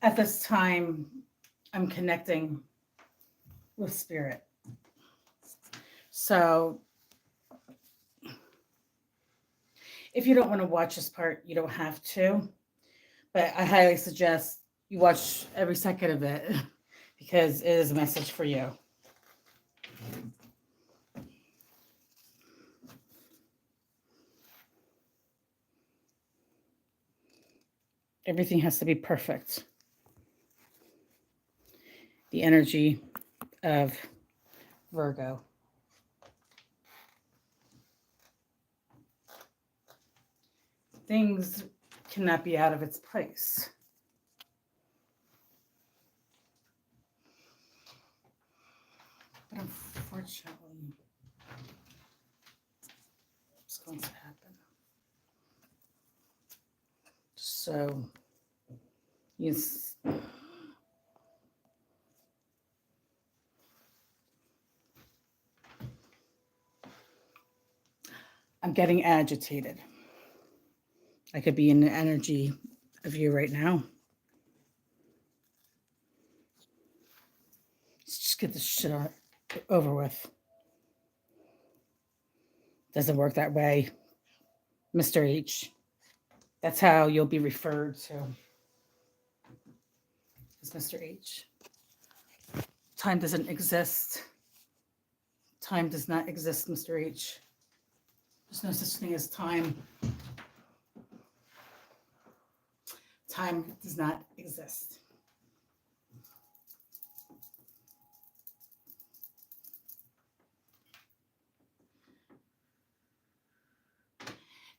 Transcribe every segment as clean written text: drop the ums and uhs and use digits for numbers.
At this time, I'm connecting with spirit. So if you don't want to watch this part, you don't have to. But I highly suggest you watch every second of it because it is a message for you. Everything has to be perfect. The energy of Virgo. Things cannot be out of its place. But unfortunately, it's going to happen. So, yes. I'm getting agitated. I could be in the energy of you right now. Let's just get this shit over with. Doesn't work that way, Mr. H. That's how you'll be referred to as Mr. H. Time doesn't exist. Time does not exist, Mr. H. There's no such thing as time. Time does not exist.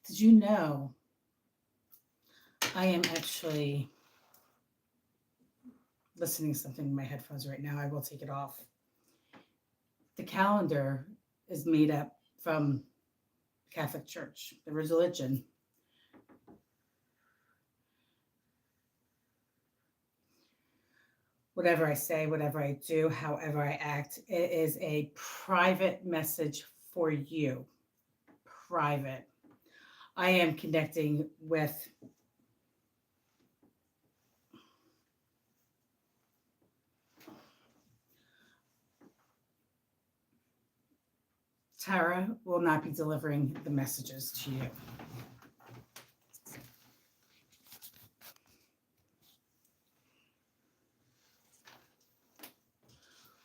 Did you know I am actually listening to something in my headphones right now? I will take it off. The calendar is made up from the Catholic Church, the religion. Whatever I say, whatever I do, however I act, it is a private message for you. Private. I am connecting with Tara will not be delivering the messages to you.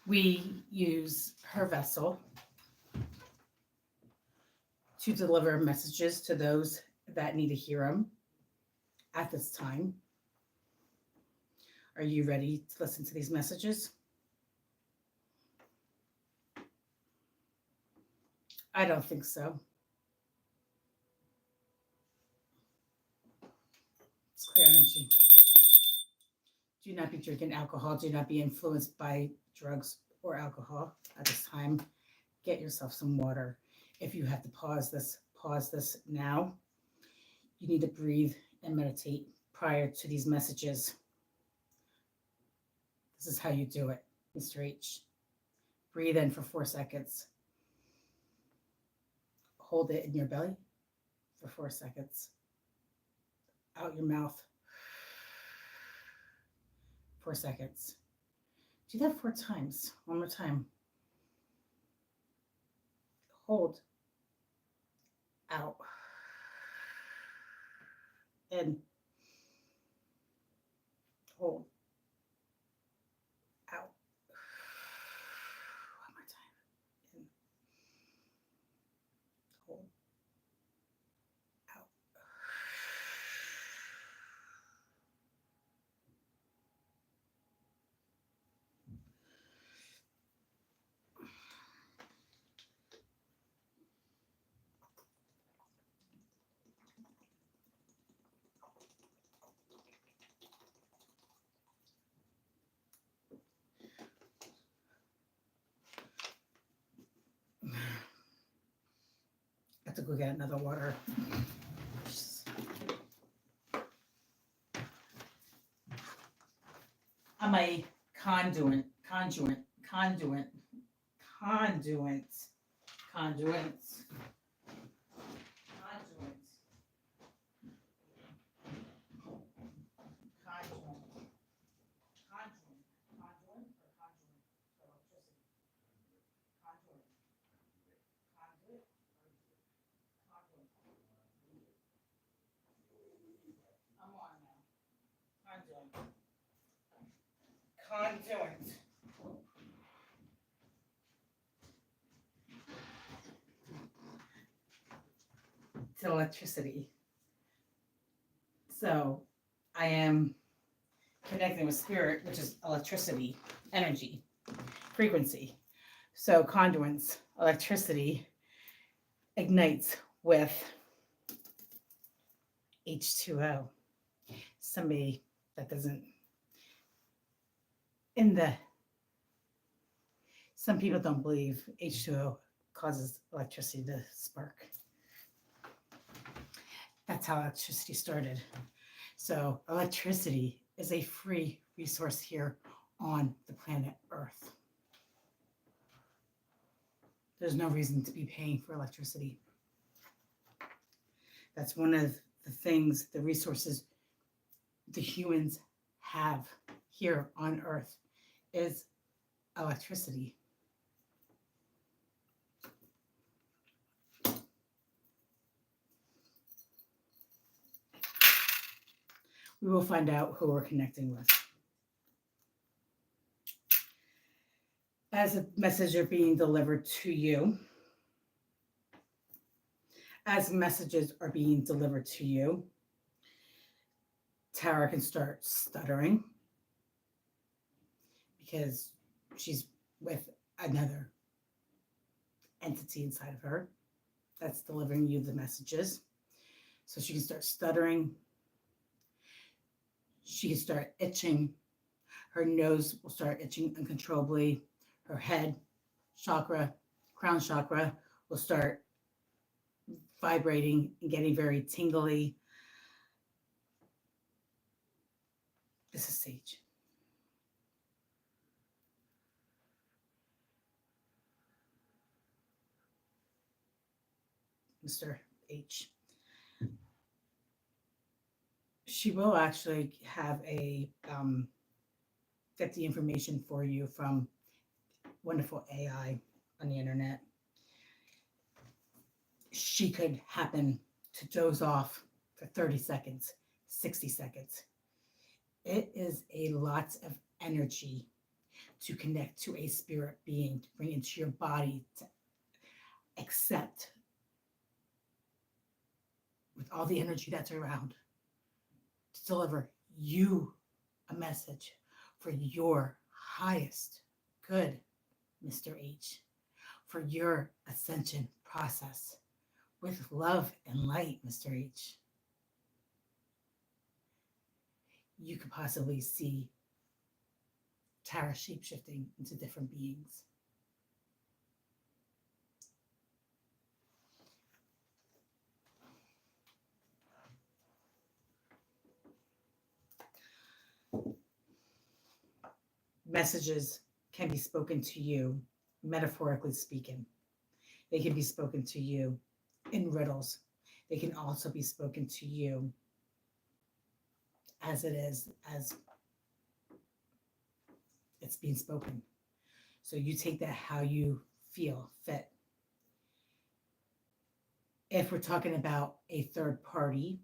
We use her vessel to deliver messages to those that need to hear them at this time. Are you ready to listen to these messages? I don't think so. It's clear energy. Do not be drinking alcohol. Do not be influenced by drugs or alcohol at this time. Get yourself some water. If you have to pause this now. You need to breathe and meditate prior to these messages. This is how you do it, Mr. H. Breathe in for 4 seconds. Hold it in your belly for 4 seconds. Out your mouth. 4 seconds. Do that 4 times. One more time. Hold. Out. In. Hold. Out. One more time. In. Hold. Out. I have to go get another water. I'm a conduit, conduit, conduit, conduit, conduit, conduit. conduit to electricity. So I am connecting with spirit, which is electricity, energy, frequency. So conduits, electricity ignites with H2O. Somebody that doesn't, some people don't believe H2O causes electricity to spark. That's how electricity started. So electricity is a free resource here on the planet Earth. There's no reason to be paying for electricity. That's one of the things, the resources the humans have here on Earth is electricity. We will find out who we're connecting with. As a message are being delivered to you, as messages are being delivered to you, Tara can start stuttering because she's with another entity inside of her that's delivering you the messages. So she can start stuttering. She can start itching. Her nose will start itching uncontrollably. Her head chakra, crown chakra, will start vibrating and getting very tingly. This is Sage. Mr. H. She will actually have get the information for you from wonderful AI on the internet. She could happen to doze off for 30 seconds, 60 seconds. It is a lot of energy to connect to a spirit being, to bring into your body, to accept with all the energy that's around, to deliver you a message for your highest good, Mr. H, for your ascension process with love and light, Mr. H. You could possibly see Tara shapeshifting into different beings. Messages can be spoken to you, metaphorically speaking. They can be spoken to you in riddles. They can also be spoken to you as it is, as it's being spoken. So you take that how you feel fit. If we're talking about a third party,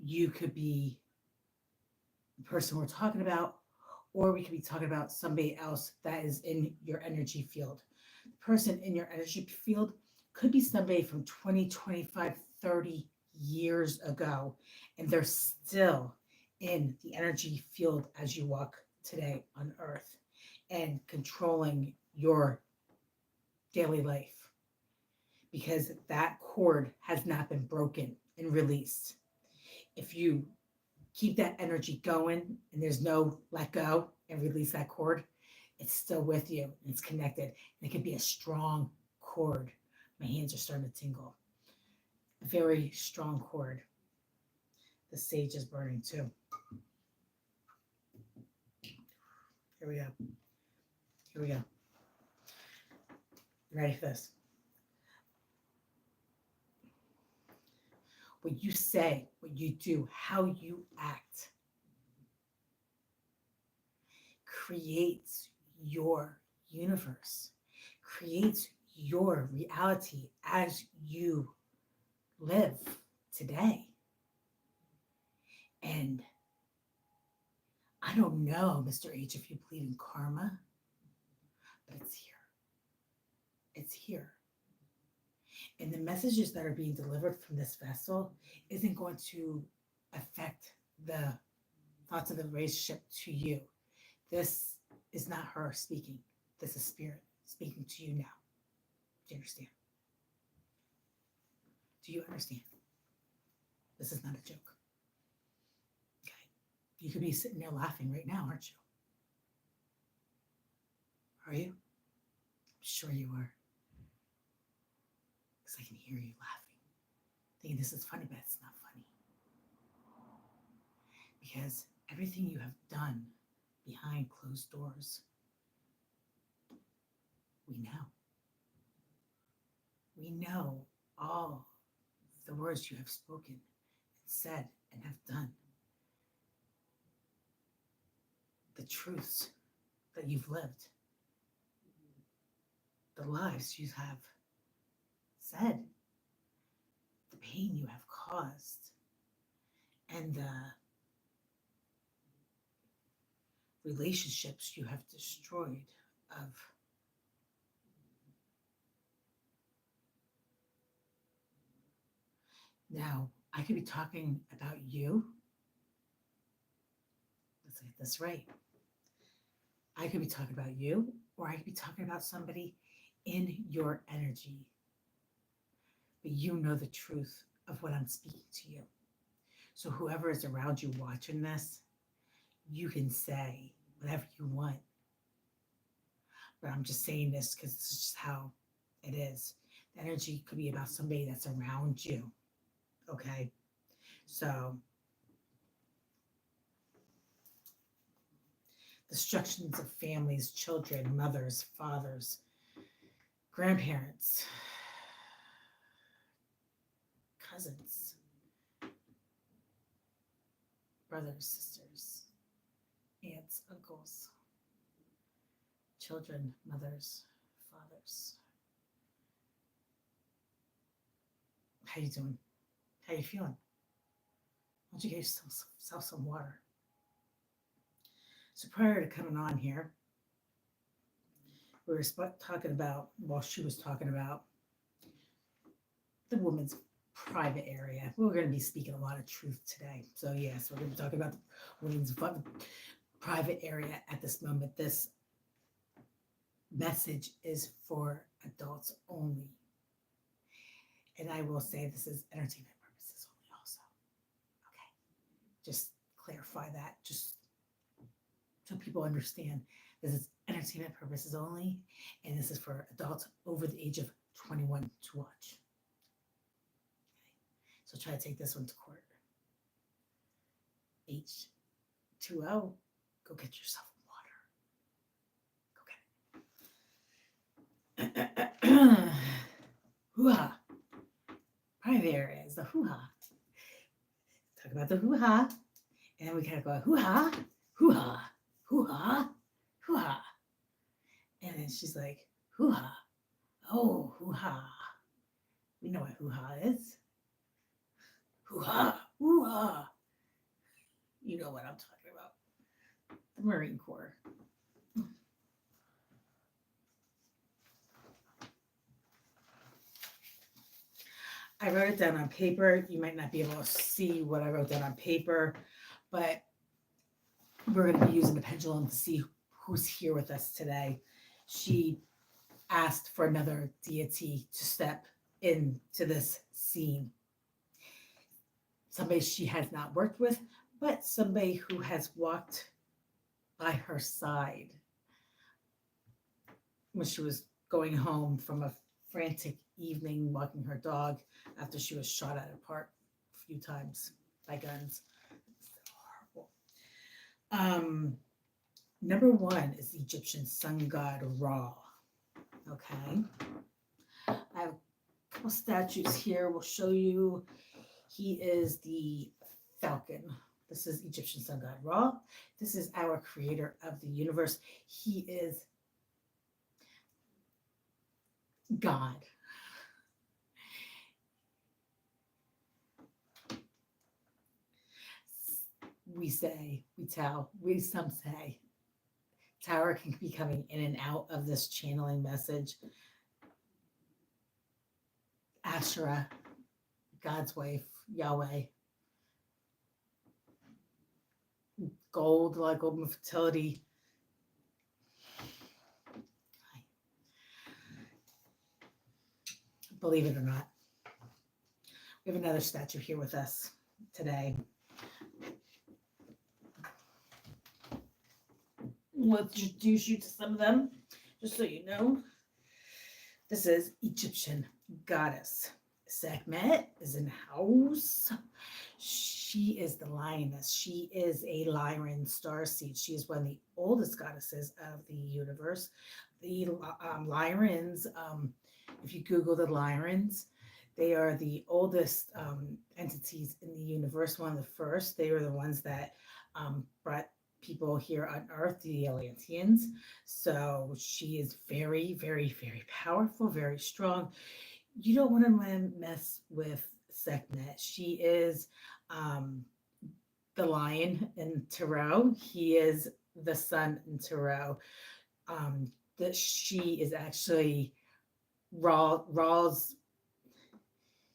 you could be the person we're talking about, or we could be talking about somebody else that is in your energy field. The person in your energy field could be somebody from 20, 25, 30 years ago, and they're still in the energy field as you walk today on Earth and controlling your daily life, because that cord has not been broken and released. If you keep that energy going and there's no let go and release that cord, it's still with you and it's connected. And it can be a strong cord. My hands are starting to tingle. A very strong cord. The sage is burning too. Here we go. Here we go. You ready for this? What you say, what you do, how you act creates your universe, creates your reality as you live today. And I don't know, Mr. H, if you believe in karma, but it's here. It's here. And the messages that are being delivered from this vessel isn't going to affect the thoughts of the relationship to you. This is not her speaking. This is spirit speaking to you now. Do you understand? Do you understand? This is not a joke. Okay. You could be sitting there laughing right now, aren't you? Are you? I'm sure you are. Because I can hear you laughing. Thinking this is funny, but it's not funny. Because everything you have done behind closed doors, we know. We know all the words you have spoken and said and have done. The truths that you've lived. The lies you have said. The pain you have caused. And the relationships you have destroyed of now. I could be talking about you. Let's get this right. I could be talking about you, or I could be talking about somebody in your energy. But you know the truth of what I'm speaking to you. So whoever is around you watching this, you can say whatever you want. But I'm just saying this because this is just how it is. The energy could be about somebody that's around you. Okay? So destructions of families, children, mothers, fathers, grandparents, cousins, brothers, sisters, aunts, uncles, children, mothers, fathers. How you doing? How you feeling? Why don't you get yourself some water? So prior to coming on here, we were talking about, well, she was talking about the woman's private area. We're going to be speaking a lot of truth today. So yes, we're going to be talking about the women's private area at this moment. This message is for adults only. And I will say this is entertainment purposes only also. Okay. Just clarify that, just so people understand this is entertainment purposes only, and this is for adults over the age of 21 to watch. Okay. So try to take this one to court. H2O, go get yourself water. Go get it. Hoo-ha. Private area is the hoo-ha. Talk about the hoo-ha. And then we kind of go hoo-ha, hoo-ha, hoo-ha, hoo-ha. And then she's like, hoo-ha. Oh, hoo-ha. We know what hoo-ha is. Hoo-ha, hoo-ha. You know what I'm talking about. The Marine Corps. I wrote it down on paper. You might not be able to see what I wrote down on paper, but we're going to be using the pendulum to see who's here with us today. She asked for another deity to step into this scene. Somebody she has not worked with, but somebody who has walked by her side when she was going home from a frantic evening walking her dog after she was shot at a park a few times by guns. It's horrible. Number one is the Egyptian sun god Ra. Okay. I have a couple statues here. We'll show you. He is the falcon. This is Egyptian sun god Ra. This is our creator of the universe. He is God. we say, we tell, some say Tower can be coming in and out of this channeling message. Asherah, God's wife, Yahweh, gold, like golden fertility. Believe it or not, we have another statue here with us today. We'll introduce you to some of them, just so you know. This is Egyptian goddess. Sekhmet is in the house. She is the lioness. She is a Lyran starseed. She is one of the oldest goddesses of the universe. The Lyrans, if you Google the Lyrans, they are the oldest entities in the universe, one of the first. They were the ones that brought people here on Earth, the Atlanteans. So she is very, very, very powerful, very strong. You don't want to mess with Sekhmet. She is the lion in Tarot. He is the sun in Tarot. That she is actually Ra's.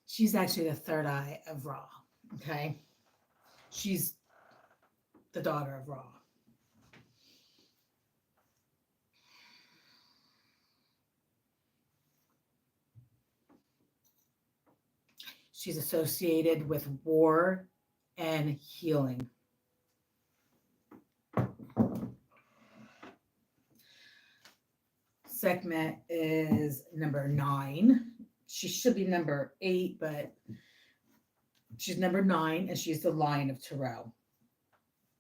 She's actually the third eye of Ra. Okay, she's the daughter of Ra. She's associated with war and healing. Sekhmet is number 9. She should be number 8, but she's number 9, and she's the Lion of Tarot.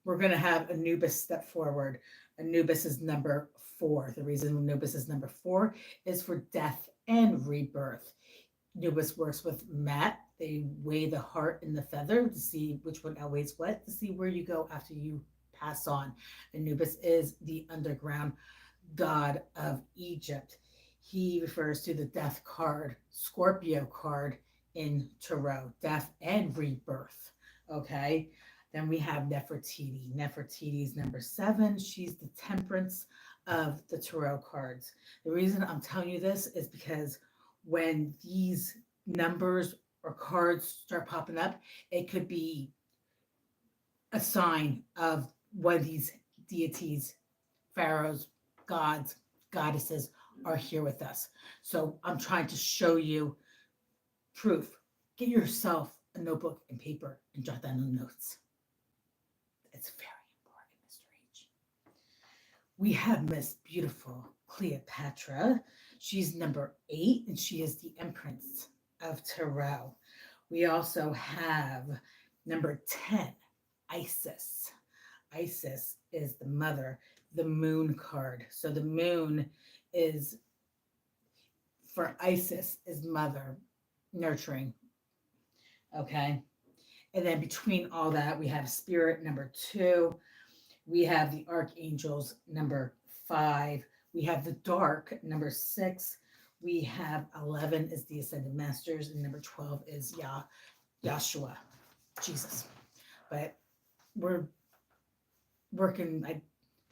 We're going to have Anubis step forward. Anubis is number 4. The reason Anubis is number 4 is for death and rebirth. Anubis works with Mat. They weigh the heart and the feather to see which one outweighs what, to see where you go after you pass on. Anubis is the underground god of Egypt. He refers to the death card, Scorpio card in Tarot, death and rebirth. Okay. Then we have Nefertiti. Nefertiti is number 7. She's the temperance of the Tarot cards. The reason I'm telling you this is because when these numbers or cards start popping up, it could be a sign of one of these deities, pharaohs, gods, goddesses are here with us. So I'm trying to show you proof. Get yourself a notebook and paper and jot down the notes. It's very important, Mr. H. We have Miss Beautiful Cleopatra. She's number 8, and she is the Empress of Tarot. We also have number 10, Isis. Isis is the mother, the moon card. So the moon is, for Isis, is mother, nurturing. Okay. And then between all that, we have Spirit, number 2. We have the Archangels, number 5. We have the Dark, number 6. We have 11 is the Ascended Masters, and number 12 is Yahshua, Jesus. But we're working, I'm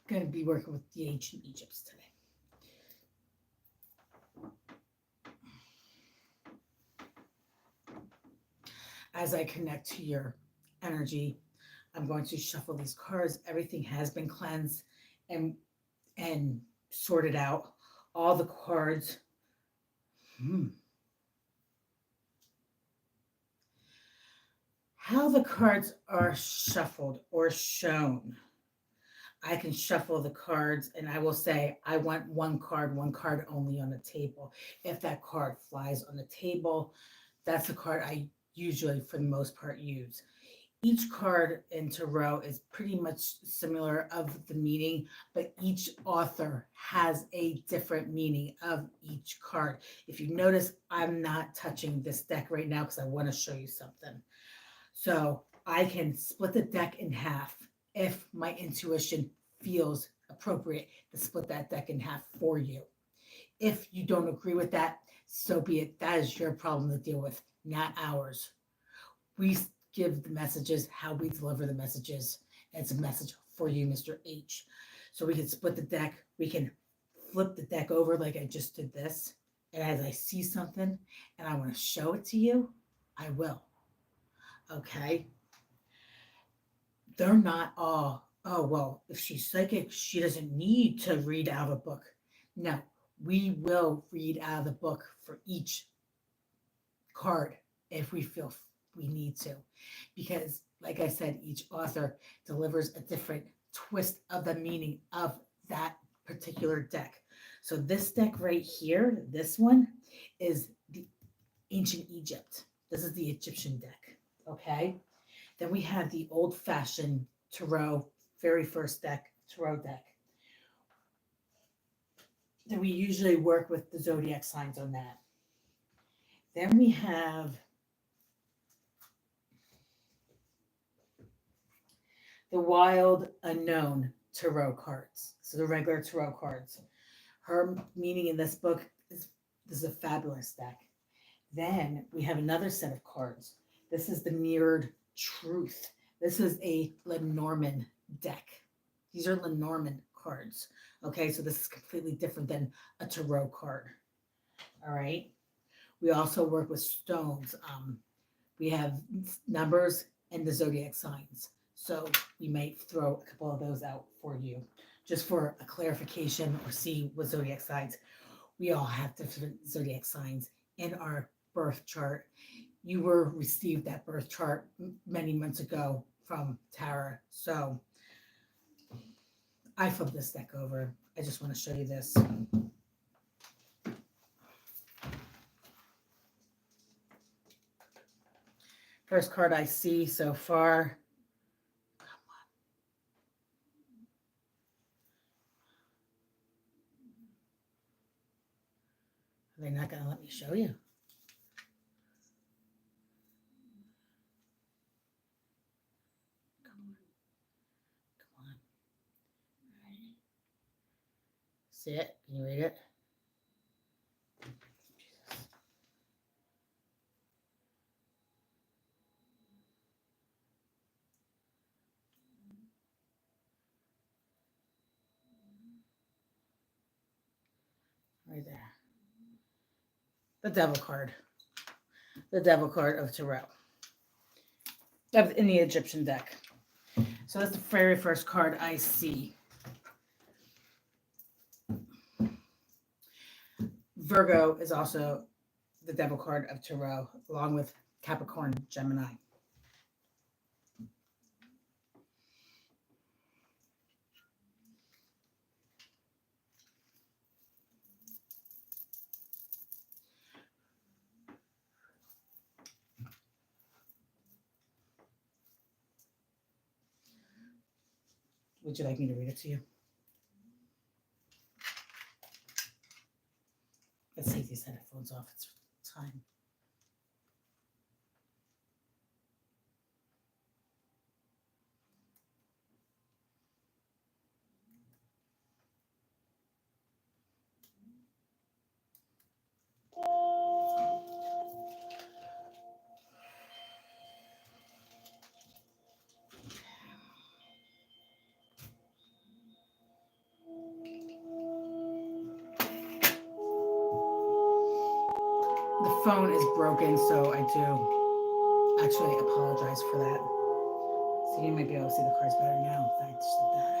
going to be working with the ancient Egypts today. As I connect to your energy, I'm going to shuffle these cards. Everything has been cleansed and sorted out. All the cards. How the cards are shuffled or shown. I can shuffle the cards and I will say, I want one card only on the table. If that card flies on the table, that's the card I usually, for the most part, use. Each card in Tarot is pretty much similar of the meaning, but each author has a different meaning of each card. If you notice, I'm not touching this deck right now because I want to show you something. So I can split the deck in half if my intuition feels appropriate to split that deck in half for you. If you don't agree with that, so be it. That is your problem to deal with, not ours. We give the messages how we deliver the messages, It's a message for you, Mr. H. So we can split the deck. We can flip the deck over like I just did this. And as I see something and I want to show it to you, I will. Okay? They're not all, oh, well, if she's psychic, she doesn't need to read out a book. No, we will read out of the book for each card if we feel we need to. Because, like I said, each author delivers a different twist of the meaning of that particular deck. So, this deck right here, this one, is the ancient Egypt. This is the Egyptian deck. Okay. Then we have the old fashioned tarot, very first deck, tarot deck. Then we usually work with the zodiac signs on that. Then we have the wild unknown tarot cards. So the regular tarot cards. Her meaning in this book is this is a fabulous deck. Then we have another set of cards. This is the mirrored truth. This is a Lenormand deck. These are Lenormand cards. Okay, so this is completely different than a tarot card. All right. We also work with stones. We have numbers and the zodiac signs. So we might throw a couple of those out for you just for a clarification or see what zodiac signs. We all have different zodiac signs in our birth chart. You were received that birth chart many months ago from Tara. So I flipped this deck over. I just want to show you this. First card I see so far. Come on. They're not going to let me show you. Come on. See it? Can you read it? Right there. The devil card. The devil card of tarot. In the Egyptian deck. So that's the very first card I see. Virgo is also the devil card of tarot, along with Capricorn, Gemini. Would you like me to read it to you? Let's take these headphones off. It's time. The phone is broken, so I do actually apologize for that. So you might be able to see the cards better now if I just did that.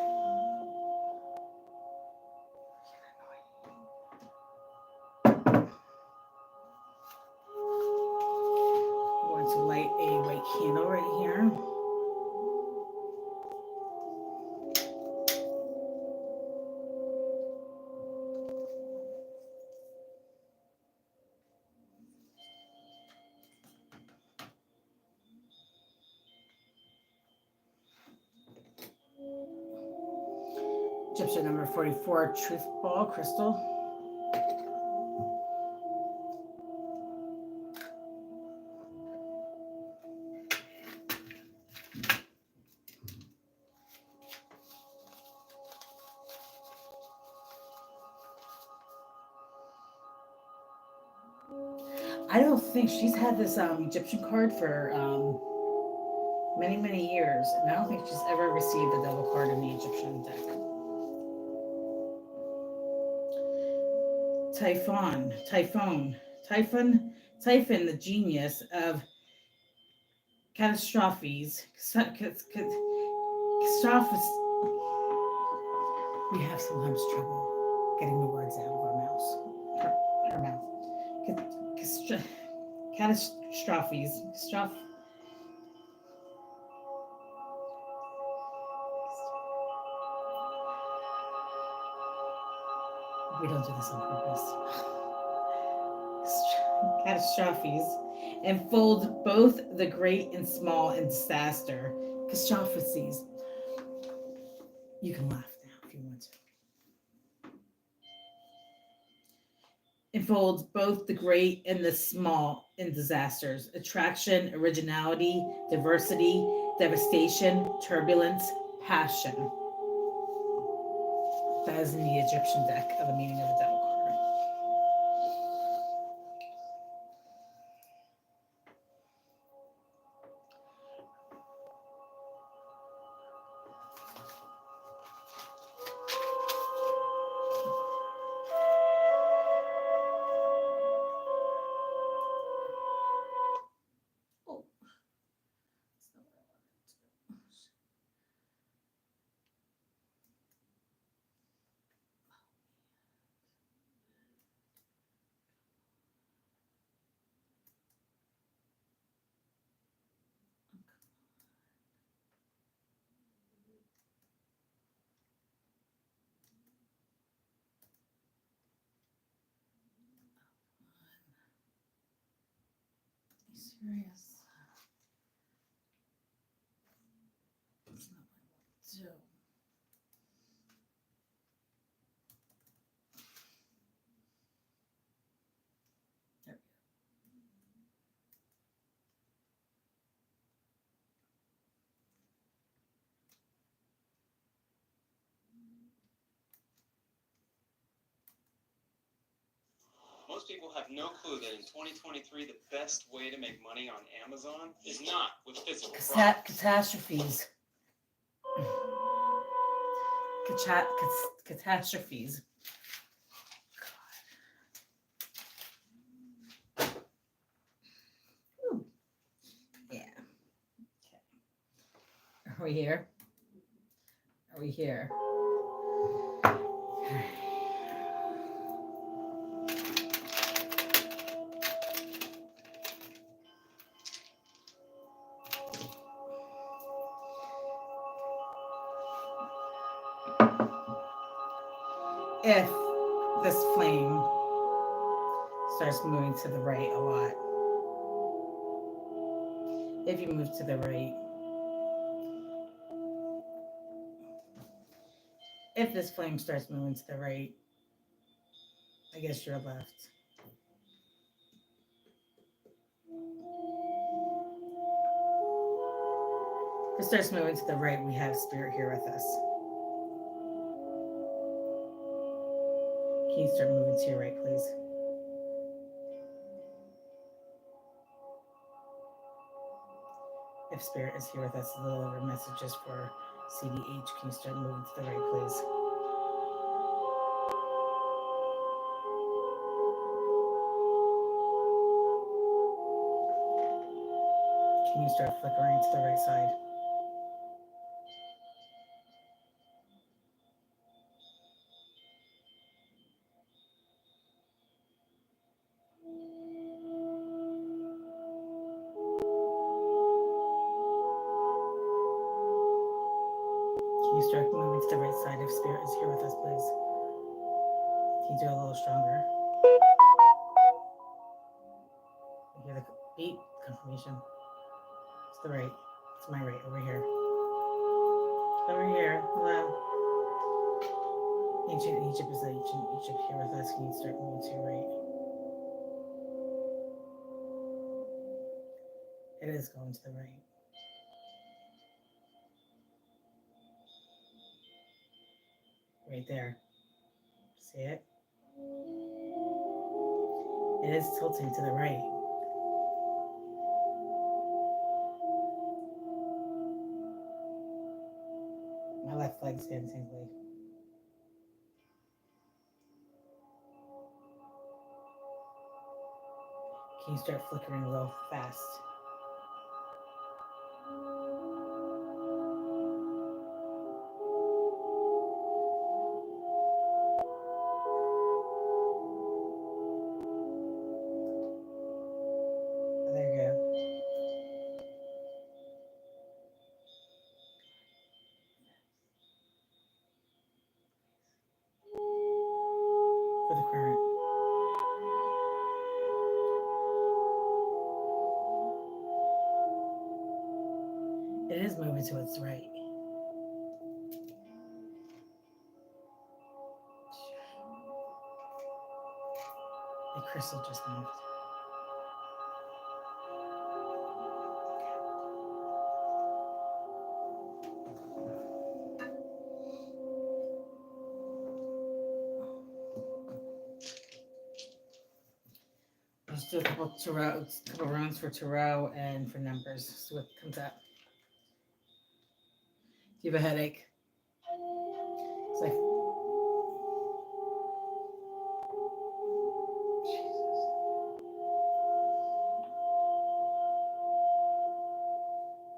I'm going to light a white candle right here. Egyptian number 44, Truth Ball Crystal. I don't think she's had this Egyptian card for many, many years, and I don't think she's ever received a double card in the Egyptian deck. Typhon, the genius of catastrophes. Catastrophes. We have sometimes trouble getting the words out of our mouths. Her mouth. Catastrophes. We don't do this on purpose. Catastrophes enfold both the great and small in disaster. Catastrophes. You can laugh now if you want to. Enfolds both the great and the small in disasters. Attraction, originality, diversity, devastation, turbulence, passion. That is in the Egyptian deck of the meaning of the devil card. Oh, that's not what I wanted to do. Are you serious? That's not what I want to do. There Most people have no clue that in 2023, the best way to make money on Amazon is not with physical products. Catastrophes. Catastrophes. Ooh. Yeah. Okay. Are we here? Are we here? If this flame starts moving to the right a lot, if you move to the right, if this flame starts moving to the right, I guess you're left. If it starts moving to the right, we have spirit here with us. Can you start moving to your right, please? If spirit is here with us to deliver messages for CDH, can you start moving to the right, please? Can you start flickering to the right side? Can you start moving to the right side if spirit is here with us, please? Can you do it a little stronger? You hear the beat confirmation. It's the right. It's my right over here. Over here. Hello. Ancient Egypt is ancient Egypt here with us. Can you start moving to your right? It is going to the right. Right there. See it? It is tilting to the right. left leg's getting tingly. Can you start flickering a little fast? There you go. For the current. It is moving to its right. The crystal just moved. Let's do a couple rounds for tarot and for numbers. See what comes up. Do you have a headache? It's like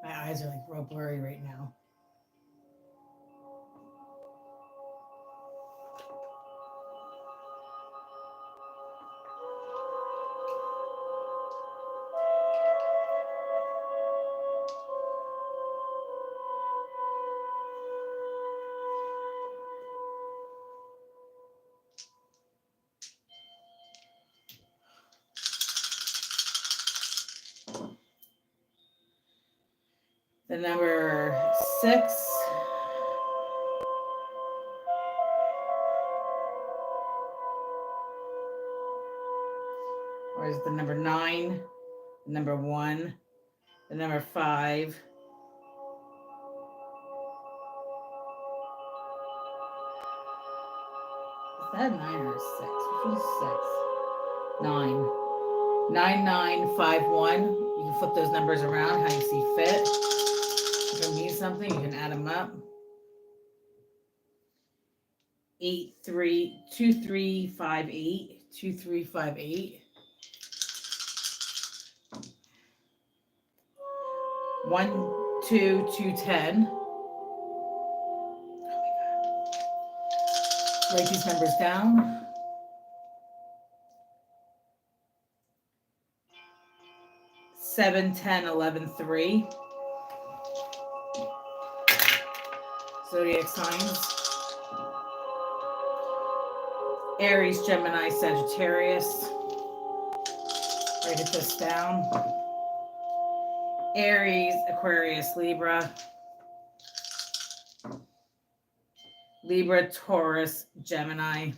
my eyes are like real blurry right now. The number 6. Or is the number 9, the number 1, the number 5. Is that 9 or 6? Which is 6? 9. 9951. You can flip those numbers around how you see fit. If it means something, you can add them up. 2358. 2358. 12210. Write these numbers down. 7, 10, 11, 3. Zodiac signs. Aries, Gemini, Sagittarius. Write this down. Aries, Aquarius, Libra. Libra, Taurus, Gemini.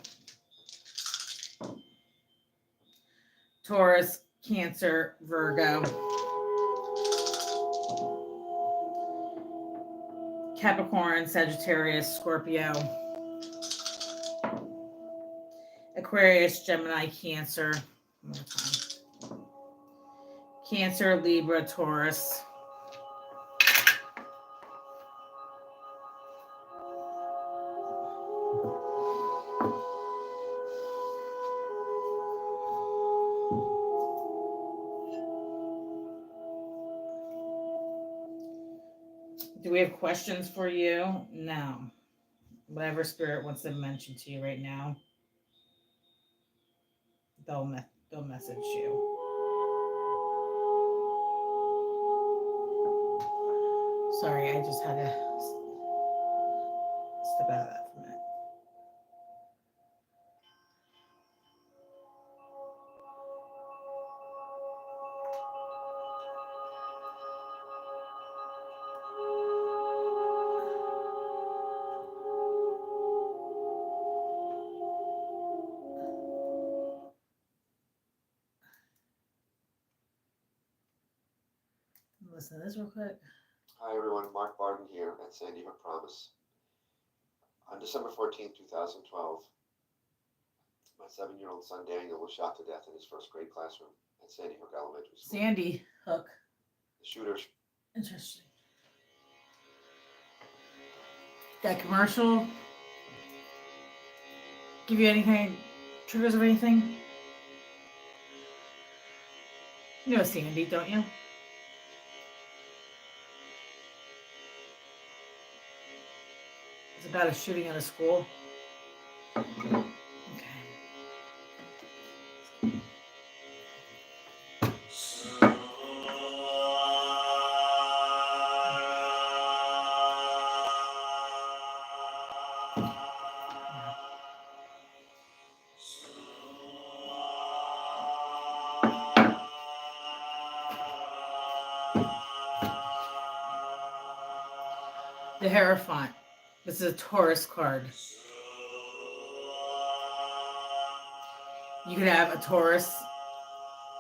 Taurus, Cancer, Virgo. Capricorn, Sagittarius, Scorpio. Aquarius, Gemini, Cancer. One more time. Cancer, Libra, Taurus. Do we have questions for you? No. Whatever spirit wants to mention to you right now, they'll message you. Sorry, I just had to step out of that for a minute. Listen to this real quick. Hi everyone, Mark Barden here at Sandy Hook Promise. On December 14th, 2012, my 7-year-old son Daniel was shot to death in his first grade classroom at Sandy Hook Elementary School. Sandy Hook. The shooters. Interesting. That commercial give you any kind of triggers of anything? You know Sandy, don't you? It's about a shooting at a school. Okay. The Hierophant. This is a Taurus card. You could have a Taurus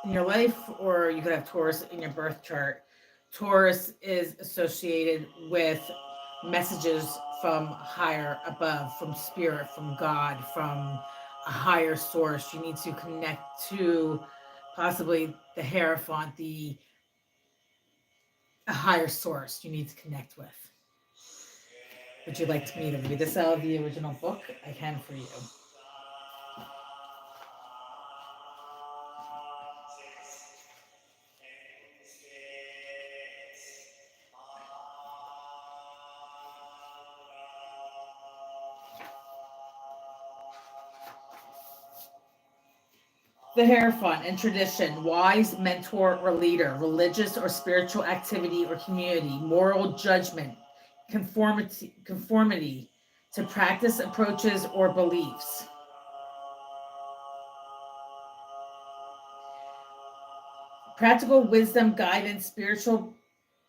in your life, or you could have Taurus in your birth chart. Taurus is associated with messages from higher above, from spirit, from God, from a higher source. You need to connect to possibly the Hierophant, a higher source you need to connect with. Would you like me to read this out of the original book? I can for you. The Hierophant in tradition, wise mentor or leader, religious or spiritual activity or community, moral judgment, conformity to practice, approaches, or beliefs. Practical wisdom, guidance, spiritual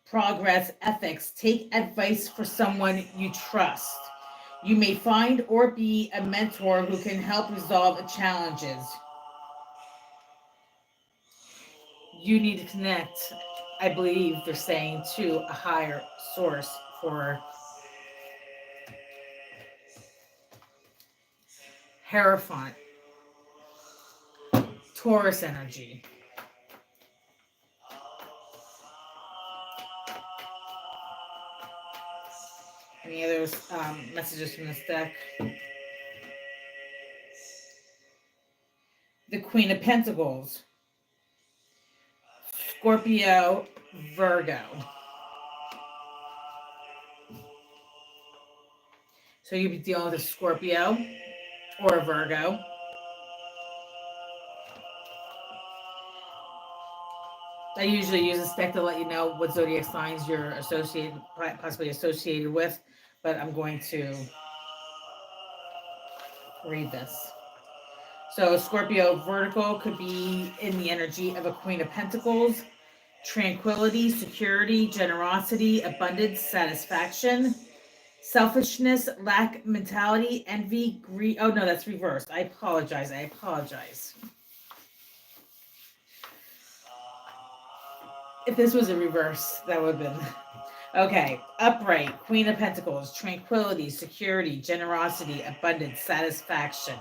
progress, ethics. Take advice for someone you trust. You may find or be a mentor who can help resolve challenges. You need to connect, I believe they're saying, to a higher source for Hierophant, Taurus energy. Any other messages from this deck? The Queen of Pentacles, Scorpio, Virgo. So you'll be dealing with a Scorpio or a Virgo. I usually use this deck to let you know what zodiac signs you're possibly associated with, but I'm going to read this. So Scorpio vertical could be in the energy of a Queen of Pentacles, tranquility, security, generosity, abundance, satisfaction, selfishness, lack mentality, envy, greed. Oh no, that's reversed. I apologize. If this was a reverse, that would have been... Okay, upright, Queen of Pentacles, tranquility, security, generosity, abundance, satisfaction,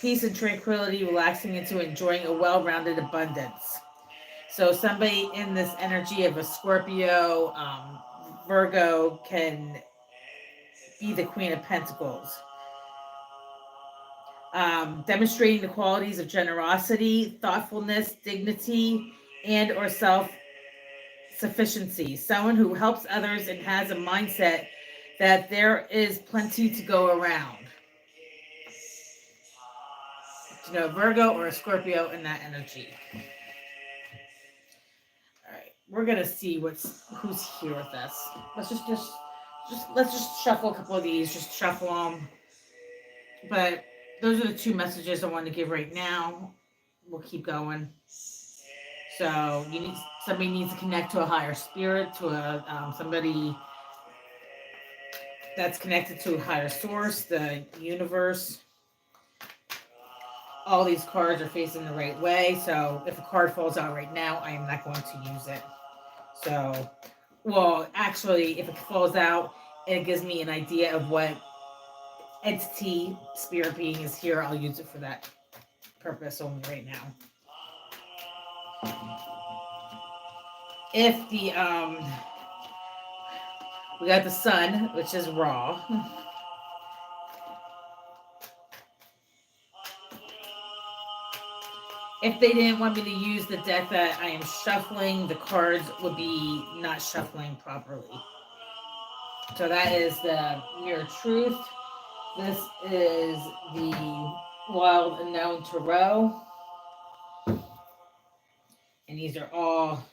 peace and tranquility, relaxing into enjoying a well-rounded abundance. So somebody in this energy of a Scorpio, Virgo can be the Queen of Pentacles. Demonstrating the qualities of generosity, thoughtfulness, dignity, and or self-sufficiency. Someone who helps others and has a mindset that there is plenty to go around. You know, Virgo or a Scorpio in that energy. All right, we're gonna see who's here with us. Let's just shuffle a couple of these. Just shuffle them. But those are the two messages I want to give right now. We'll keep going. So somebody needs to connect to a higher spirit, to somebody that's connected to a higher source, the universe. All these cards are facing the right way. So if a card falls out right now, I am not going to use it. So, well, actually, if it falls out, it gives me an idea of what entity, spirit being is here. I'll use it for that purpose only right now. If the We got the sun, which is Ra. If they didn't want me to use the deck that I am shuffling, the cards would be not shuffling properly. So that is the Mirror Truth. This is the Wild Unknown Tarot. And these are all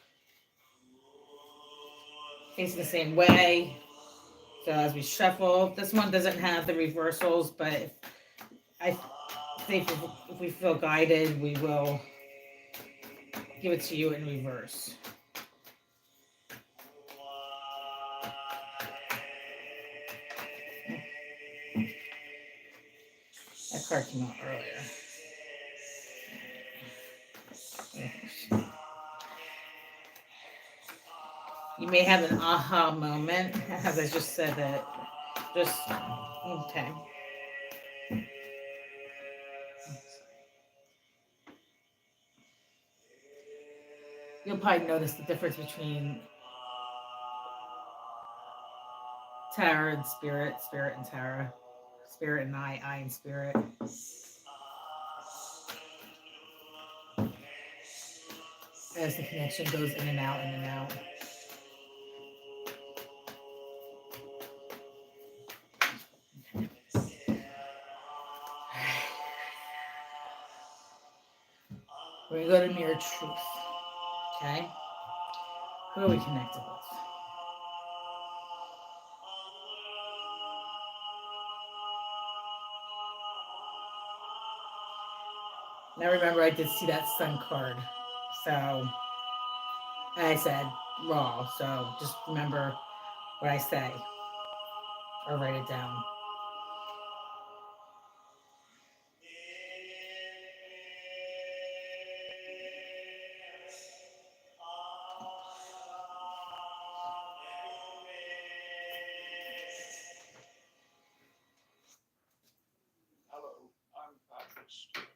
facing the same way. So as we shuffle, this one doesn't have the reversals, but I think if we feel guided, we will give it to you in reverse. That card came out earlier. You may have an aha moment, as I just said that. Just, okay. You'll probably notice the difference between Tara and Spirit, Spirit and Tara, Spirit and I and Spirit. As the connection goes in and out, in and out. We're going to go to Mirror Truth. Okay? Who are we connected with? Now remember, I did see that sun card. So, I said Raw. So just remember what I say. Or write it down. Hello, I'm Patrick Stewart.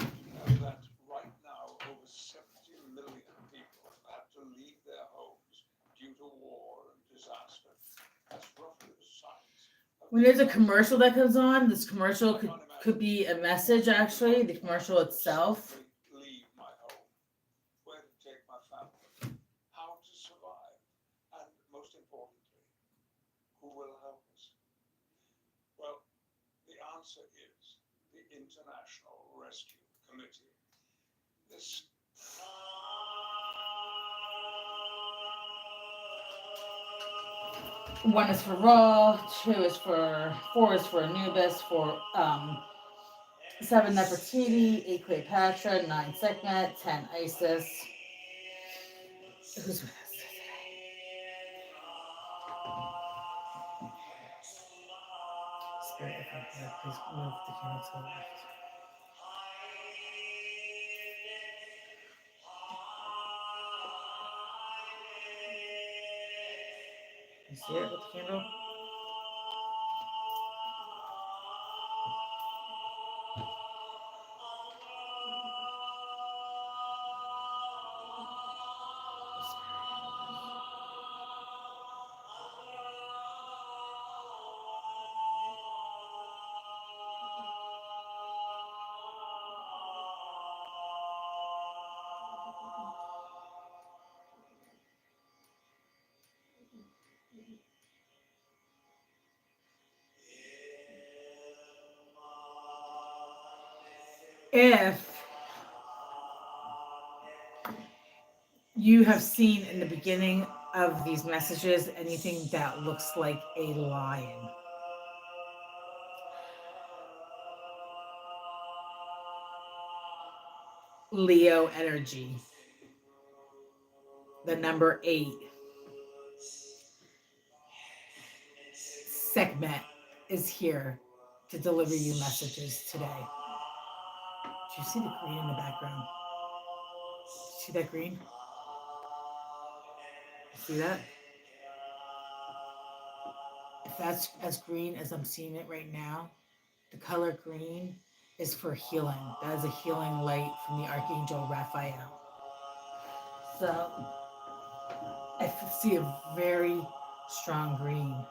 You know that right now over 70 million people have had to leave their homes due to war and disaster. That's roughly the size. When there's a commercial that comes on, this commercial could be a message actually, the commercial itself. Leave my home. Where to take my family. How to survive. And most importantly, who will help us? Well, the answer is the International Rescue Committee. This One is for Raw, 4 is for Anubis, 7 Nefertiti, 8 Cleopatra, 9 Sekhmet, 10 Isis. Who's with us today? Spirit, if I'm here, please move the camera to the left. You see it with the candle? If you have seen in the beginning of these messages anything that looks like a lion, Leo energy, the number 8, Sekhmet is here to deliver you messages today. Do you see the green in the background? See that green? See that? If that's as green as I'm seeing it right now, the color green is for healing. That is a healing light from the Archangel Raphael. So I see a very strong green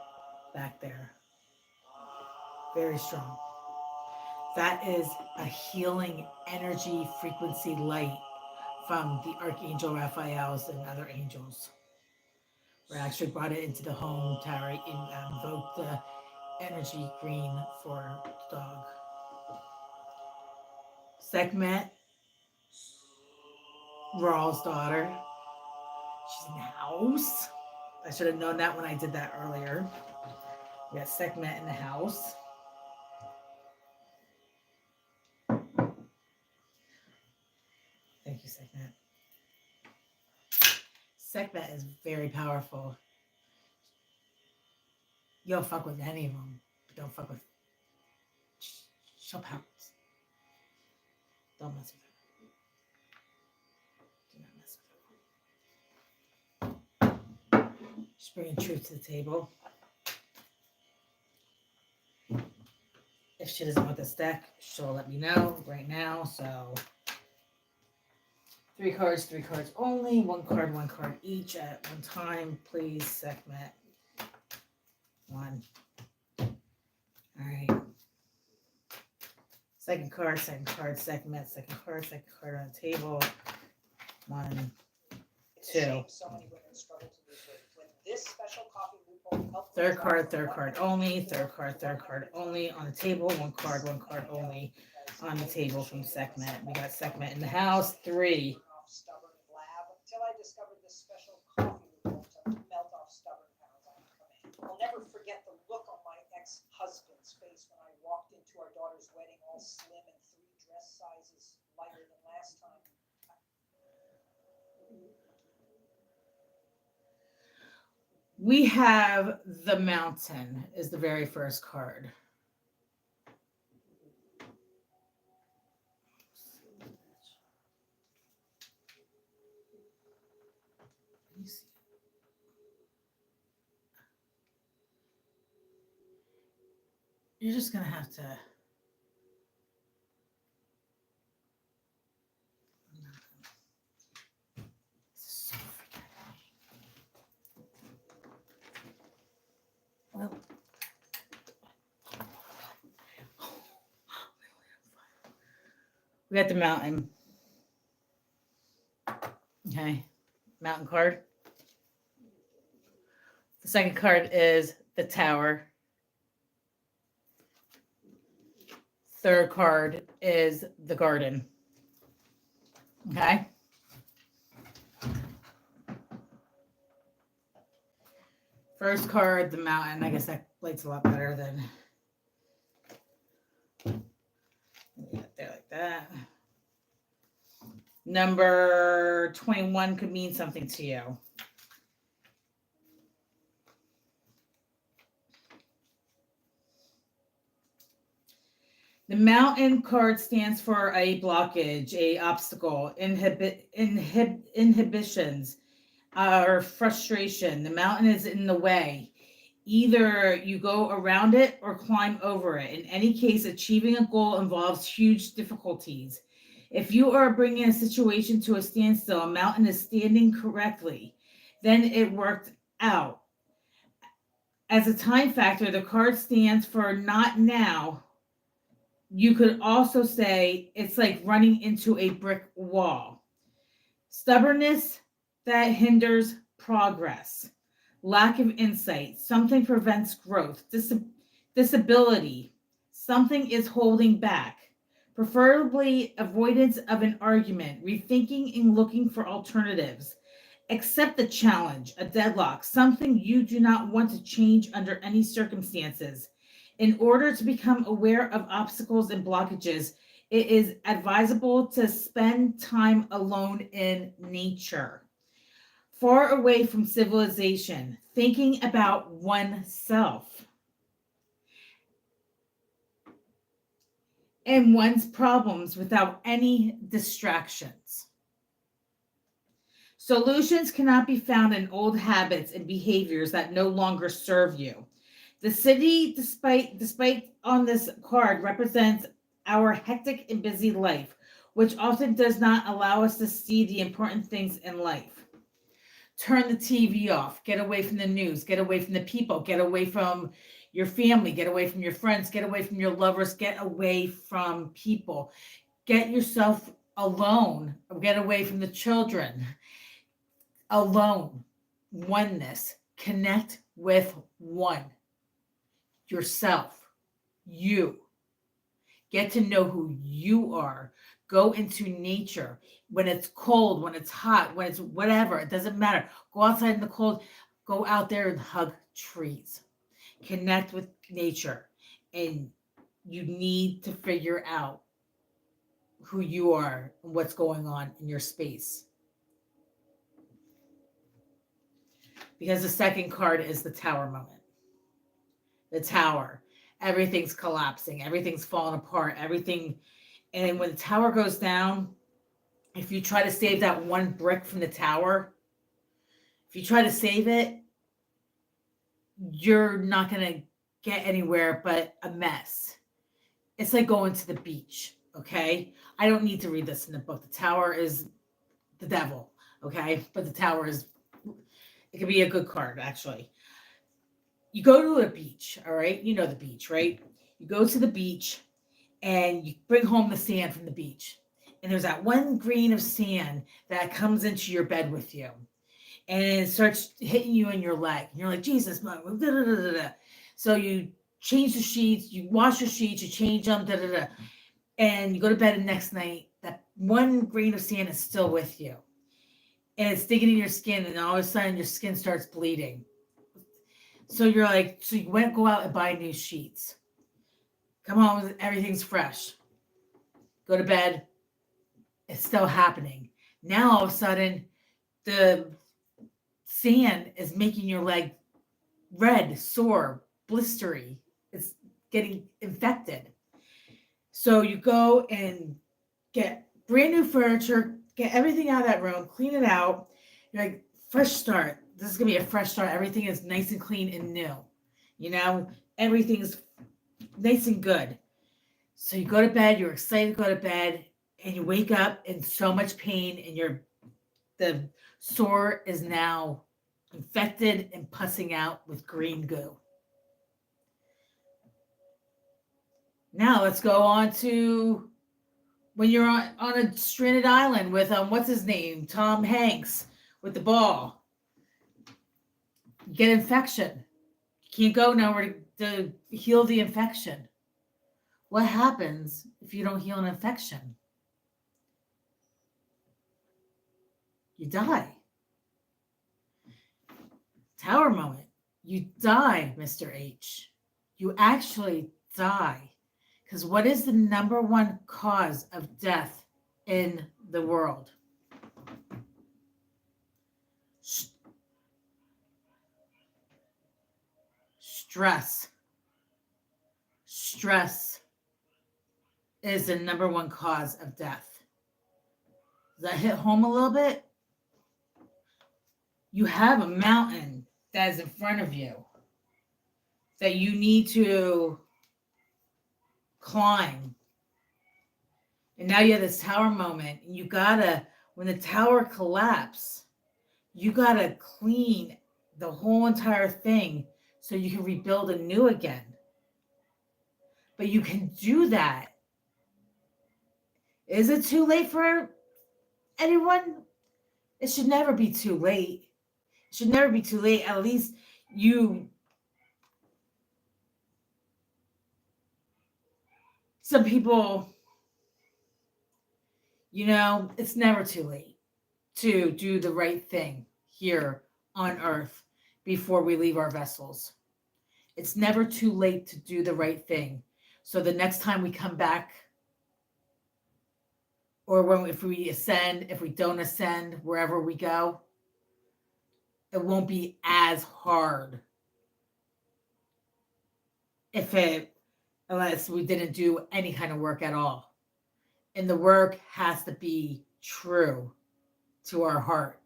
back there. Very strong. That is a healing energy frequency light from the Archangel Raphaels and other angels. We actually brought it into the home tower and invoked the energy green for the dog. Sekhmet, Raw's daughter. She's in the house. I should have known that when I did that earlier. We got Sekhmet in the house. Thank you, Sekhmet. Sekhmet is very powerful. You don't fuck with any of them, but don't fuck with. She'll pounce. Don't mess with her. Do not mess with her. She's bringing truth to the table. If she doesn't want this deck, she'll let me know right now. So 3 cards only. 1 card each at one time, please, Sekhmet. 1. All right. Second card, Sekhmet. Second card on the table. 1, 2. So many women struggle to lose weight. When this special coffee loophole helps. Third card only. Third card only on the table. 1 card only on the table from Sekhmet. We got Sekhmet in the house. 3. Stubborn blab until I discovered this special coffee loophole to melt off stubborn pounds on command. I'll never forget the look on my ex-husband's face when I walked into our daughter's wedding all slim and 3 dress sizes lighter than last time. We have the Mountain is the very first card. You're just going to have to. So well. We got the Mountain. Okay. Mountain card. The second card is the Tower. Third card is the Garden. Okay. First card, the Mountain. I guess that lights a lot better than there like that. Number 21 could mean something to you. The Mountain card stands for a blockage, a obstacle, inhibitions, or frustration. The mountain is in the way. Either you go around it or climb over it. In any case, achieving a goal involves huge difficulties. If you are bringing a situation to a standstill, a mountain is standing correctly, then it worked out. As a time factor, the card stands for not now. You could also say it's like running into a brick wall. Stubbornness that hinders progress. Lack of insight. Something prevents growth. Disability. Something is holding back. Preferably avoidance of an argument. Rethinking and looking for alternatives. Accept the challenge. A deadlock. Something you do not want to change under any circumstances. In order to become aware of obstacles and blockages, it is advisable to spend time alone in nature, far away from civilization, thinking about oneself and one's problems without any distractions. Solutions cannot be found in old habits and behaviors that no longer serve you. The city, despite on this card, represents our hectic and busy life, which often does not allow us to see the important things in life. turn the TV off, get away from the news, get away from the people, get away from your family, get away from your friends, get away from your lovers, get away from people, get yourself alone, get away from the children, alone, oneness, connect with one, yourself, you. Get to know who you are. Go into nature. When it's cold, when it's hot, when it's whatever, it doesn't matter. Go outside in the cold. Go out there and hug trees. Connect with nature. And you need to figure out who you are and what's going on in your space. Because the second card is the Tower moment. The Tower. Everything's collapsing. Everything's falling apart. Everything. And when the tower goes down, if you try to save that one brick from the tower, if you try to save it, you're not going to get anywhere but a mess. It's like going to the beach, okay? I don't need to read this in the book. The tower is the devil, okay? But the tower is, it could be a good card, actually. You go to a beach, all right? You know the beach, right? You go to the beach and you bring home the sand from the beach. And there's that one grain of sand that comes into your bed with you. And it starts hitting you in your leg. And you're like, Jesus, Mom. Da, da, da, da, da. So you change the sheets, you wash your sheets, you change them, da, da, da. And you go to bed the next night. That one grain of sand is still with you. And it's digging in your skin. And all of a sudden your skin starts bleeding. So you're like, so you go out and buy new sheets. Come home, everything's fresh. Go to bed. It's still happening. Now all of a sudden, the sand is making your leg red, sore, blistery. It's getting infected. So you go and get brand new furniture, get everything out of that room, clean it out. You're like, fresh start. This is going to be a fresh start. Everything is nice and clean and new. You know, everything's nice and good. So you go to bed, you're excited to go to bed, and you wake up in so much pain, and the sore is now infected and pussing out with green goo. Now let's go on to when you're on a stranded island with what's his name? Tom Hanks with the ball. You get infection. You can't go nowhere to heal the infection. What happens if you don't heal an infection? You die. Tower moment. You die, Mr. H. You actually die. Because what is the number one cause of death in the world? Stress. Stress is the number one cause of death. Does that hit home a little bit? You have a mountain that is in front of you that you need to climb. And now you have this tower moment. And you gotta, when the tower collapses, you gotta clean the whole entire thing so you can rebuild anew again. But you can do that. Is it too late for anyone? It should never be too late. It should never be too late. At least some people, it's never too late to do the right thing here on earth before we leave our vessels. It's never too late to do the right thing. So the next time we come back, or if we ascend, if we don't ascend, wherever we go, it won't be as hard unless we didn't do any kind of work at all. And the work has to be true to our heart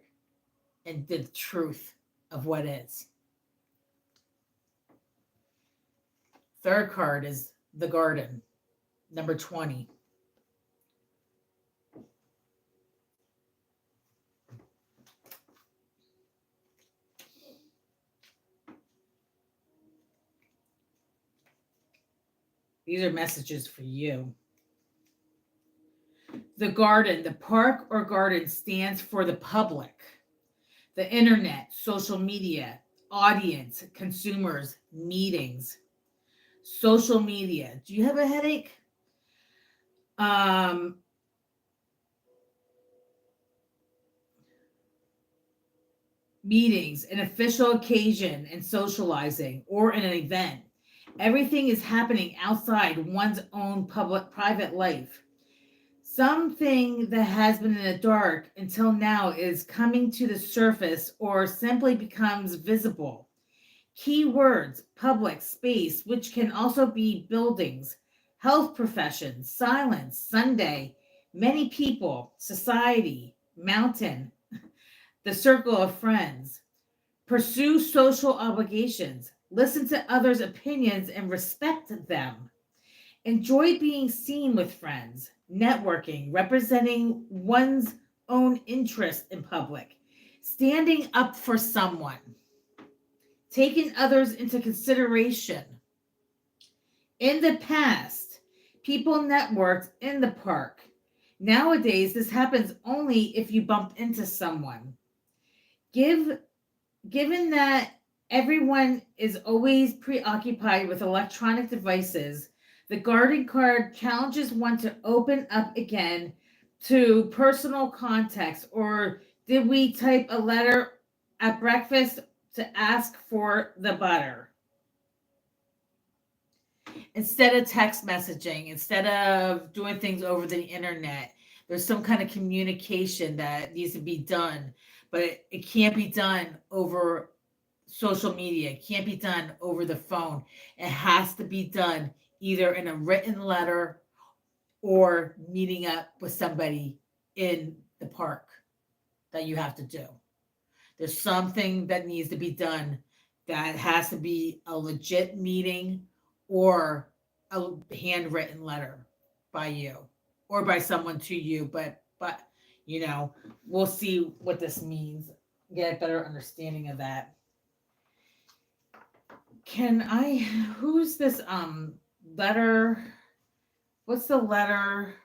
and the truth of what is. Third card is the Garden, number 20. These are messages for you. The garden, the park or garden stands for the public, the internet, social media, audience, consumers, meetings, social media. Do you have a headache? Meetings, an official occasion, and socializing, or an event. Everything is happening outside one's own private life. Something that has been in the dark until now is coming to the surface or simply becomes visible. Key words: public space, which can also be buildings, health professions, silence, Sunday, many people, society, mountain, the circle of friends. Pursue social obligations. Listen to others' opinions and respect them. Enjoy being seen with friends. Networking, representing one's own interest in public. Standing up for someone. Taking others into consideration. In the past, people networked in the park. Nowadays, this happens only if you bump into someone. Given that everyone is always preoccupied with electronic devices, the garden card challenges one to open up again to personal context. Or did we type a letter at breakfast to ask for the butter? Instead of text messaging, instead of doing things over the internet, there's some kind of communication that needs to be done, but it can't be done over social media. It can't be done over the phone. It has to be done either in a written letter or meeting up with somebody in the park that you have to do. There's something that needs to be done that has to be a legit meeting or a handwritten letter by you or by someone to you. But we'll see what this means. Get a better understanding of that. Who's this letter? What's the letter?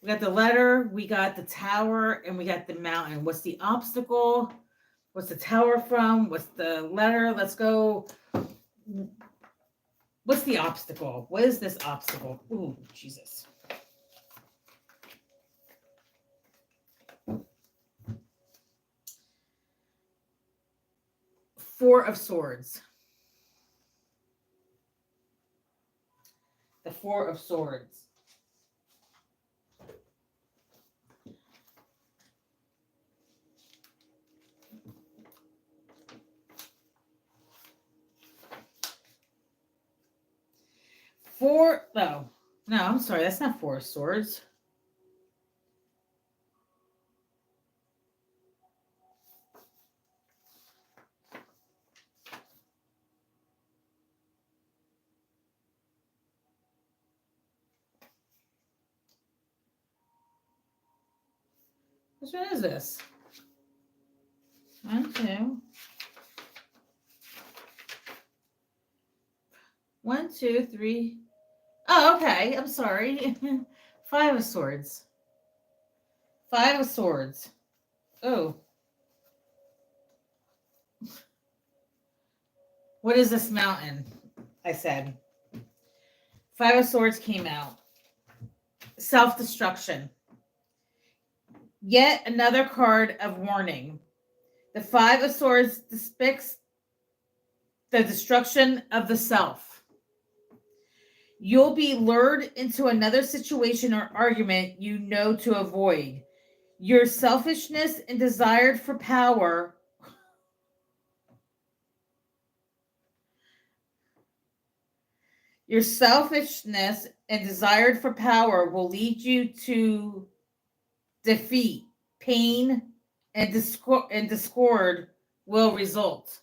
We got the letter, we got the tower, and we got the mountain. What's the obstacle? What's the tower from? What's the letter? Let's go. What's the obstacle? What is this obstacle? Ooh, Jesus. Four of Swords. The Four of Swords. No, I'm sorry, that's not Four of Swords. Which one is this? 1, 2. 1, 2, 3. Oh, okay. I'm sorry. 5 of Swords. 5 of Swords. Oh. What is this mountain? I said. 5 of Swords came out. Self-destruction. Yet another card of warning. The 5 of Swords depicts the destruction of the self. You'll be lured into another situation or argument you know to avoid. Your selfishness and desire for power will lead you to defeat. Pain and discord will result.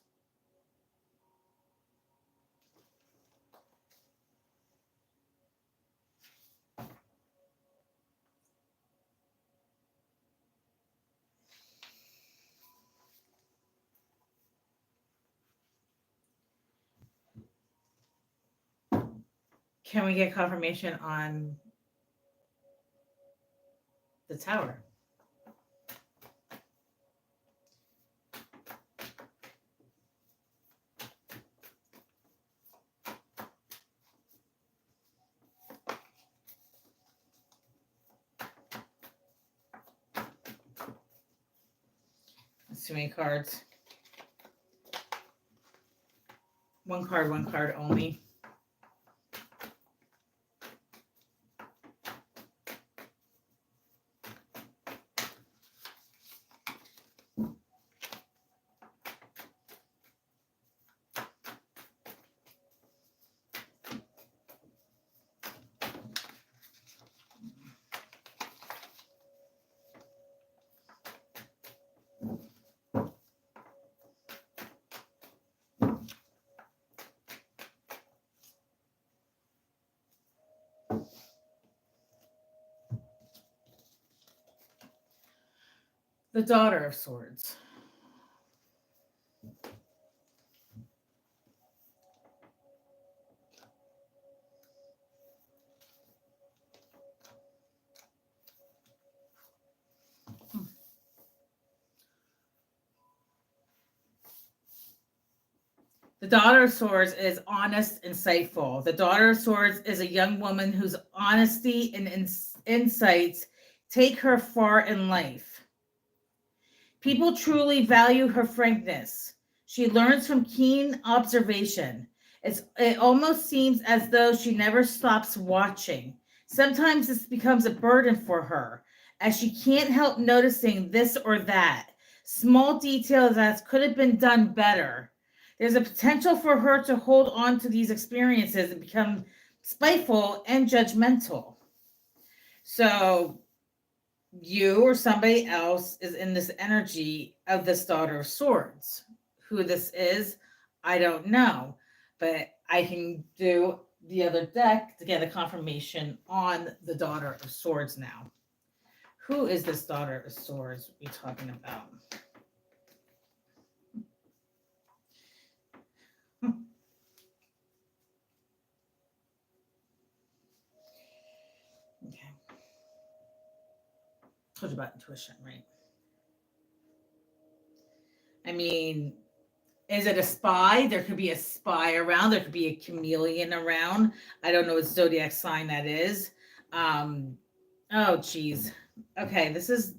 Can we get confirmation on the Tower? That's too many cards. One card only. The Daughter of Swords. The Daughter of Swords is honest, insightful. The Daughter of Swords is a young woman whose honesty and insights take her far in life. People truly value her frankness. She learns from keen observation. It almost seems as though she never stops watching. Sometimes this becomes a burden for her, as she can't help noticing this or that, small details that could have been done better. There's a potential for her to hold on to these experiences and become spiteful and judgmental. So you or somebody else is in this energy of this Daughter of Swords. Who this is, I don't know, but I can do the other deck to get a confirmation on the Daughter of Swords now. Who is this Daughter of Swords we're talking about? Okay. Told you about intuition, right? I mean, is it a spy? There could be a spy around. There could be a chameleon around. I don't know what zodiac sign that is. Oh geez. Okay, this is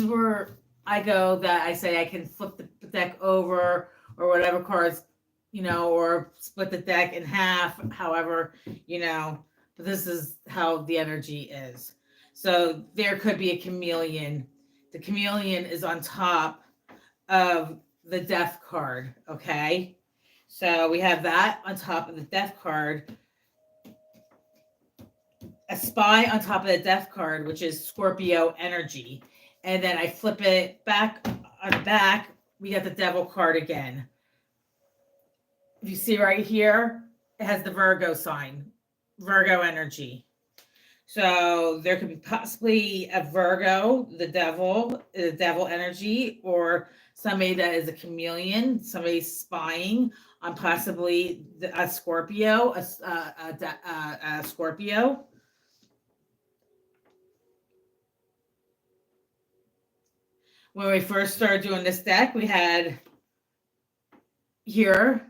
where I go that I say I can flip the deck over or whatever cards, or split the deck in half, however, but this is how the energy is. So there could be a chameleon. The chameleon is on top of the death card, okay? So we have that on top of the death card. A spy on top of the death card, which is Scorpio energy. And then I flip it back on the back, we got the devil card again. If you see right here, it has the Virgo sign, Virgo energy. So there could be possibly a Virgo, the devil energy, or somebody that is a chameleon, somebody spying on possibly a Scorpio, a Scorpio. When we first started doing this deck, we had here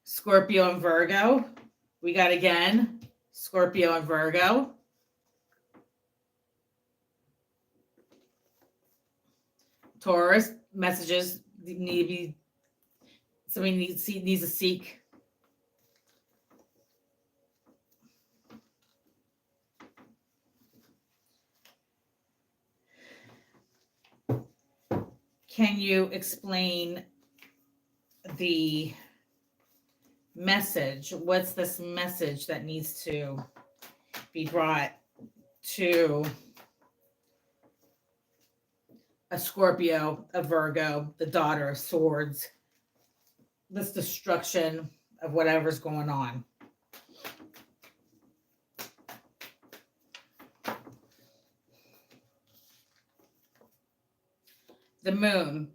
Scorpio and Virgo. We got again Scorpio and Virgo. Taurus messages need to be, somebody needs to seek. Can you explain the message? What's this message that needs to be brought to a Scorpio, a Virgo, the Daughter of Swords, this destruction of whatever's going on? The moon.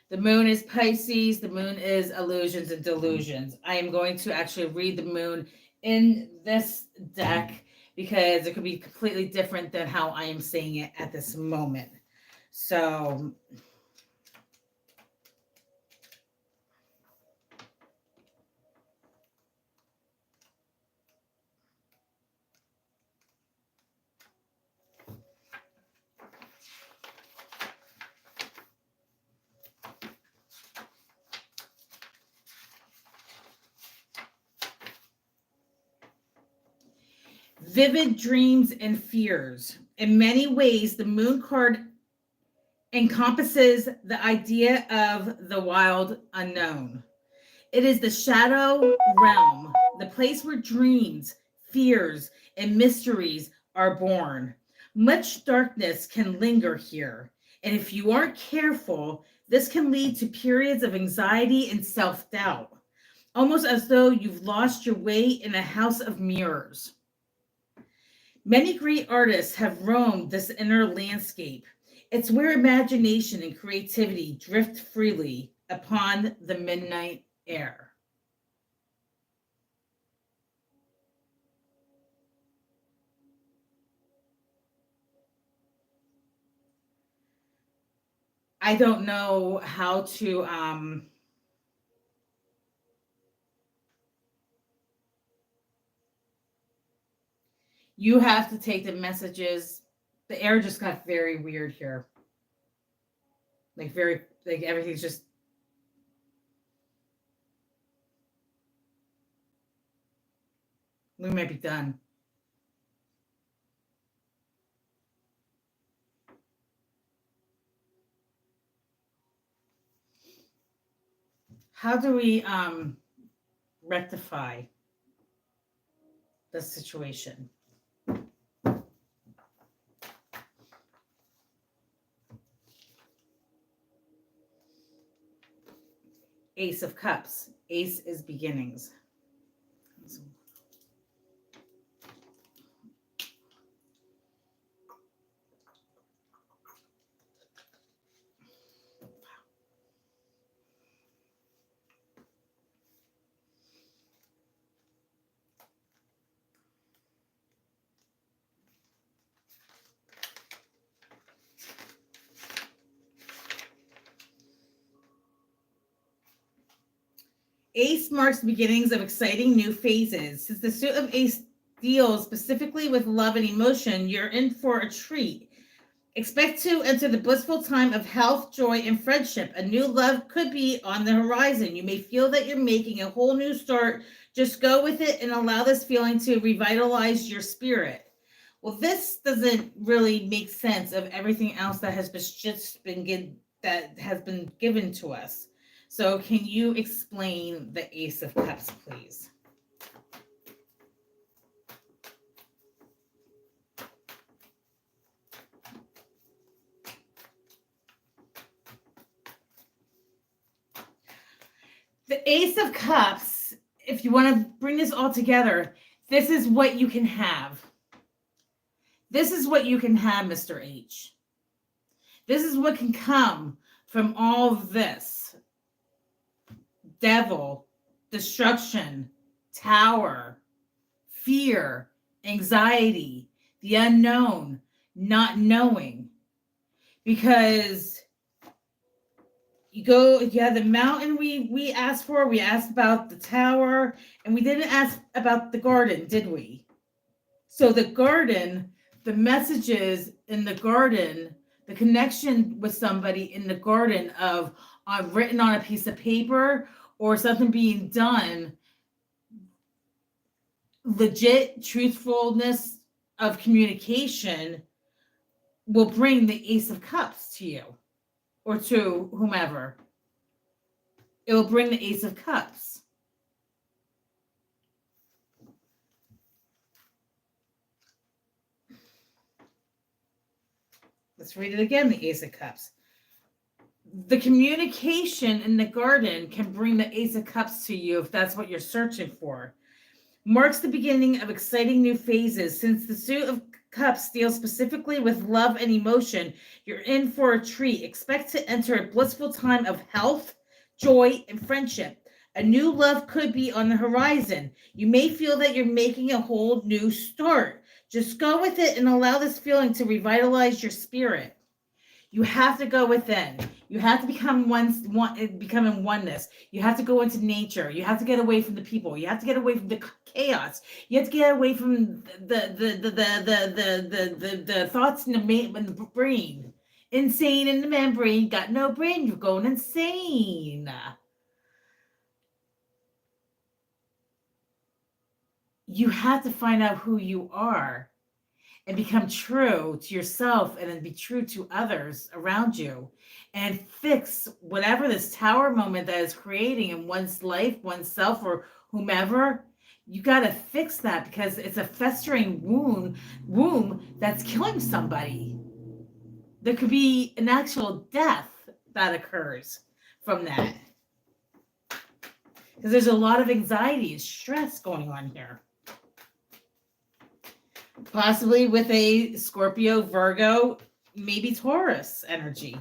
The moon is Pisces. The moon is illusions and delusions. I am going to actually read the moon in this deck because it could be completely different than how I am saying it at this moment. So, vivid dreams and fears. In many ways, the moon card encompasses the idea of the wild unknown. It is the shadow realm, the place where dreams, fears, and mysteries are born. Much darkness can linger here, and if you aren't careful, this can lead to periods of anxiety and self-doubt, almost as though you've lost your way in a house of mirrors. Many great artists have roamed this inner landscape. It's where imagination and creativity drift freely upon the midnight air. I don't know how to you have to take the messages. The air just got very weird here. Like everything's just we might be done. How do we rectify the situation? Ace of Cups. Ace is beginnings. Ace marks the beginnings of exciting new phases. Since the suit of Ace deals specifically with love and emotion, you're in for a treat. Expect to enter the blissful time of health, joy, and friendship. A new love could be on the horizon. You may feel that you're making a whole new start. Just go with it and allow this feeling to revitalize your spirit. Well, this doesn't really make sense of everything else that has been given to us. So can you explain the Ace of Cups, please? The Ace of Cups, if you want to bring this all together, this is what you can have. This is what you can have, Mr. H. This is what can come from all of this. Devil, destruction, tower, fear, anxiety, the unknown, not knowing. Because you have the mountain we asked for, we asked about the tower, and we didn't ask about the garden, did we? So the garden, the messages in the garden, the connection with somebody in the garden of written on a piece of paper or something being done, legit truthfulness of communication will bring the Ace of Cups to you or to whomever. It will bring the Ace of Cups. Let's read it again, the Ace of Cups. The communication in the garden can bring the Ace of Cups to you if that's what you're searching for. marks the beginning of exciting new phases. Since the Suit of Cups deals specifically with love and emotion, you're in for a treat. Expect to enter a blissful time of health, joy, and friendship. A new love could be on the horizon. You may feel that you're making a whole new start. Just go with it and allow this feeling to revitalize your spirit. You have to go within. You have to become become in oneness. You have to go into nature. You have to get away from the people. You have to get away from the chaos. You have to get away from the thoughts in the brain. Insane in the membrane. Got no brain. You're going insane. You have to find out who you are and become true to yourself, and then be true to others around you, and fix whatever this tower moment that is creating in one's life, oneself, or whomever. You got to fix that, because it's a festering wound that's killing somebody. There could be an actual death that occurs from that, because there's a lot of anxiety and stress going on here. Possibly with a Scorpio, Virgo, maybe Taurus energy.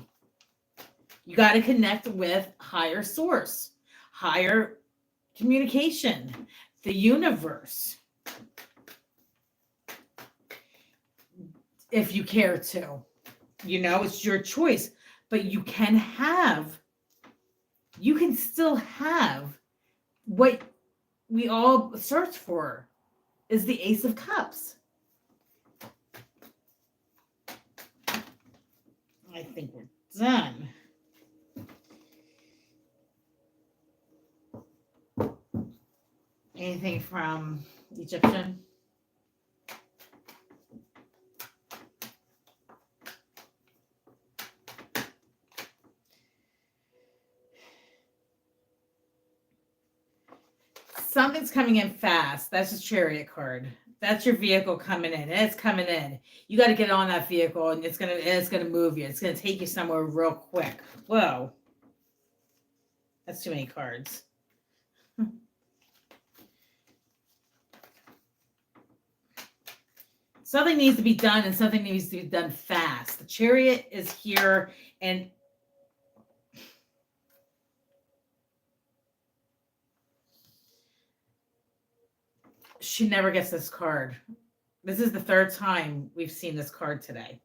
You got to connect with higher source, higher communication, the universe, if you care to. You know, it's your choice, but you can still have what we all search for, is the Ace of Cups. I think we're done. Anything from Egyptian? Something's coming in fast. That's a Chariot card. That's your vehicle coming in. It's coming in. You got to get on that vehicle, and it's gonna move you. It's gonna take you somewhere real quick. Whoa, that's too many cards. Something needs to be done, and something needs to be done fast. The Chariot is here, and she never gets this card. This is the third time we've seen this card today.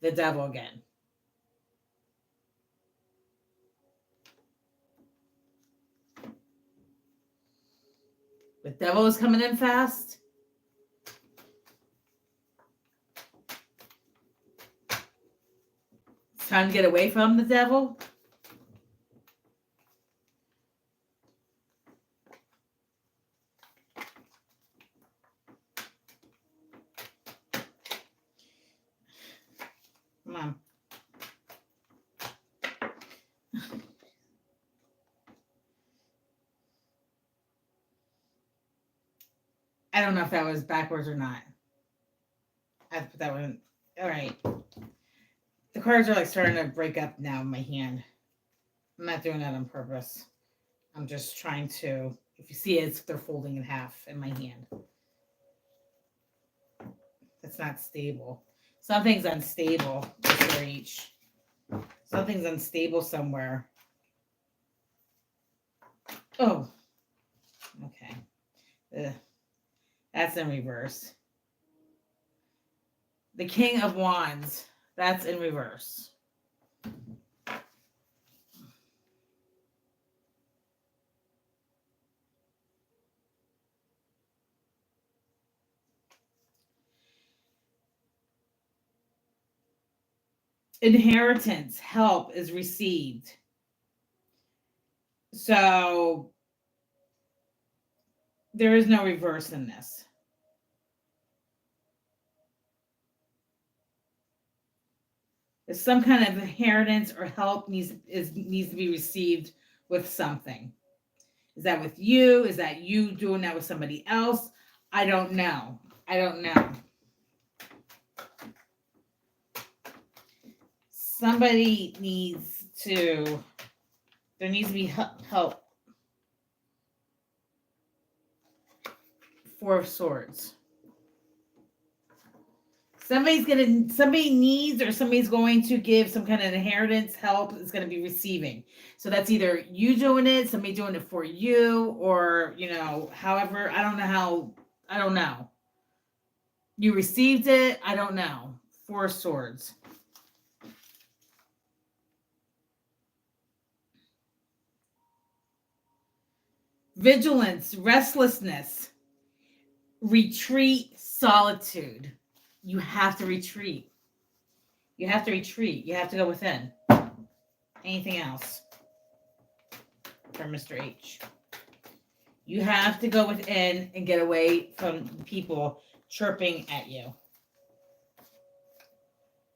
The Devil again. The Devil is coming in fast. It's time to get away from the Devil. Come on. I don't know if that was backwards or not. I have to put that one. All right. The cards are like starting to break up now in my hand. I'm not doing that on purpose. I'm just trying to, if you see it, they're folding in half in my hand. It's not stable. Something's unstable for each. Something's unstable somewhere. Oh, okay. That's in reverse. The King of Wands, that's in reverse. Inheritance, help is received. So there is no reverse in this. There's some kind of inheritance or help needs to be received with something. Is that with you? Is that you doing that with somebody else? I don't know. I don't know. Somebody needs to, there needs to be help. Four of Swords. Somebody needs, or somebody's going to give some kind of inheritance help is going to be receiving. So that's either you doing it, somebody doing it for you, or, however, I don't know. You received it, I don't know. Four of Swords. Vigilance, restlessness, retreat, solitude. You have to retreat. You have to retreat. You have to go within. Anything else for Mr. H? You have to go within and get away from people chirping at you.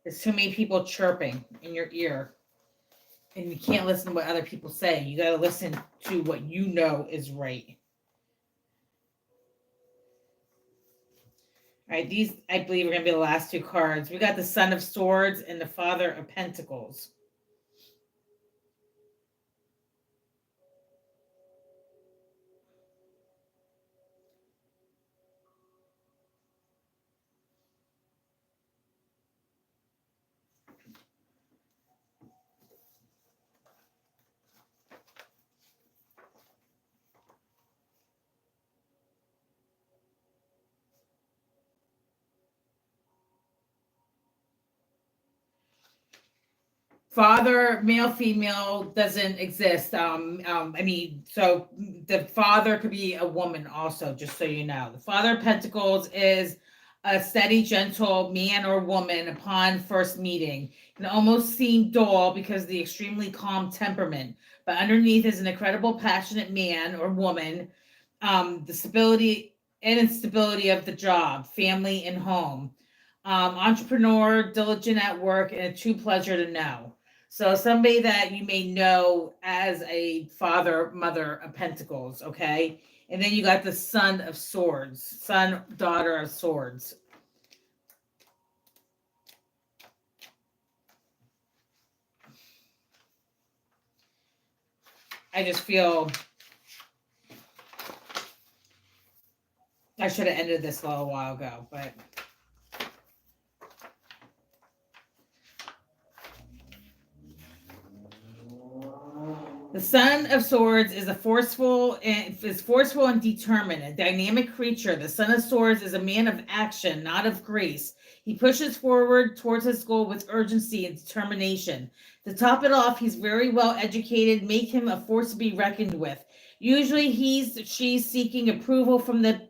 There's too many people chirping in your ear. And you can't listen to what other people say. You got to listen to what you know is right. All right, these, I believe, are going to be the last two cards. We got the Son of Swords and the Father of Pentacles. Father, male, female doesn't exist. So the father could be a woman also, just so you know. The Father of Pentacles is a steady, gentle man or woman upon first meeting. Can almost seem dull because of the extremely calm temperament, but underneath is an incredible, passionate man or woman. The stability and instability of the job, family, and home. Entrepreneur, diligent at work, and a true pleasure to know. So somebody that you may know as a father, mother of Pentacles, okay? And then you got the Son of Swords, son, daughter of Swords. I just feel I should have ended this a little while ago, but... The Son of Swords is forceful and determined, a dynamic creature. The Son of Swords is a man of action, not of grace. He pushes forward towards his goal with urgency and determination. To top it off, he's very well educated, make him a force to be reckoned with. Usually she's seeking approval from the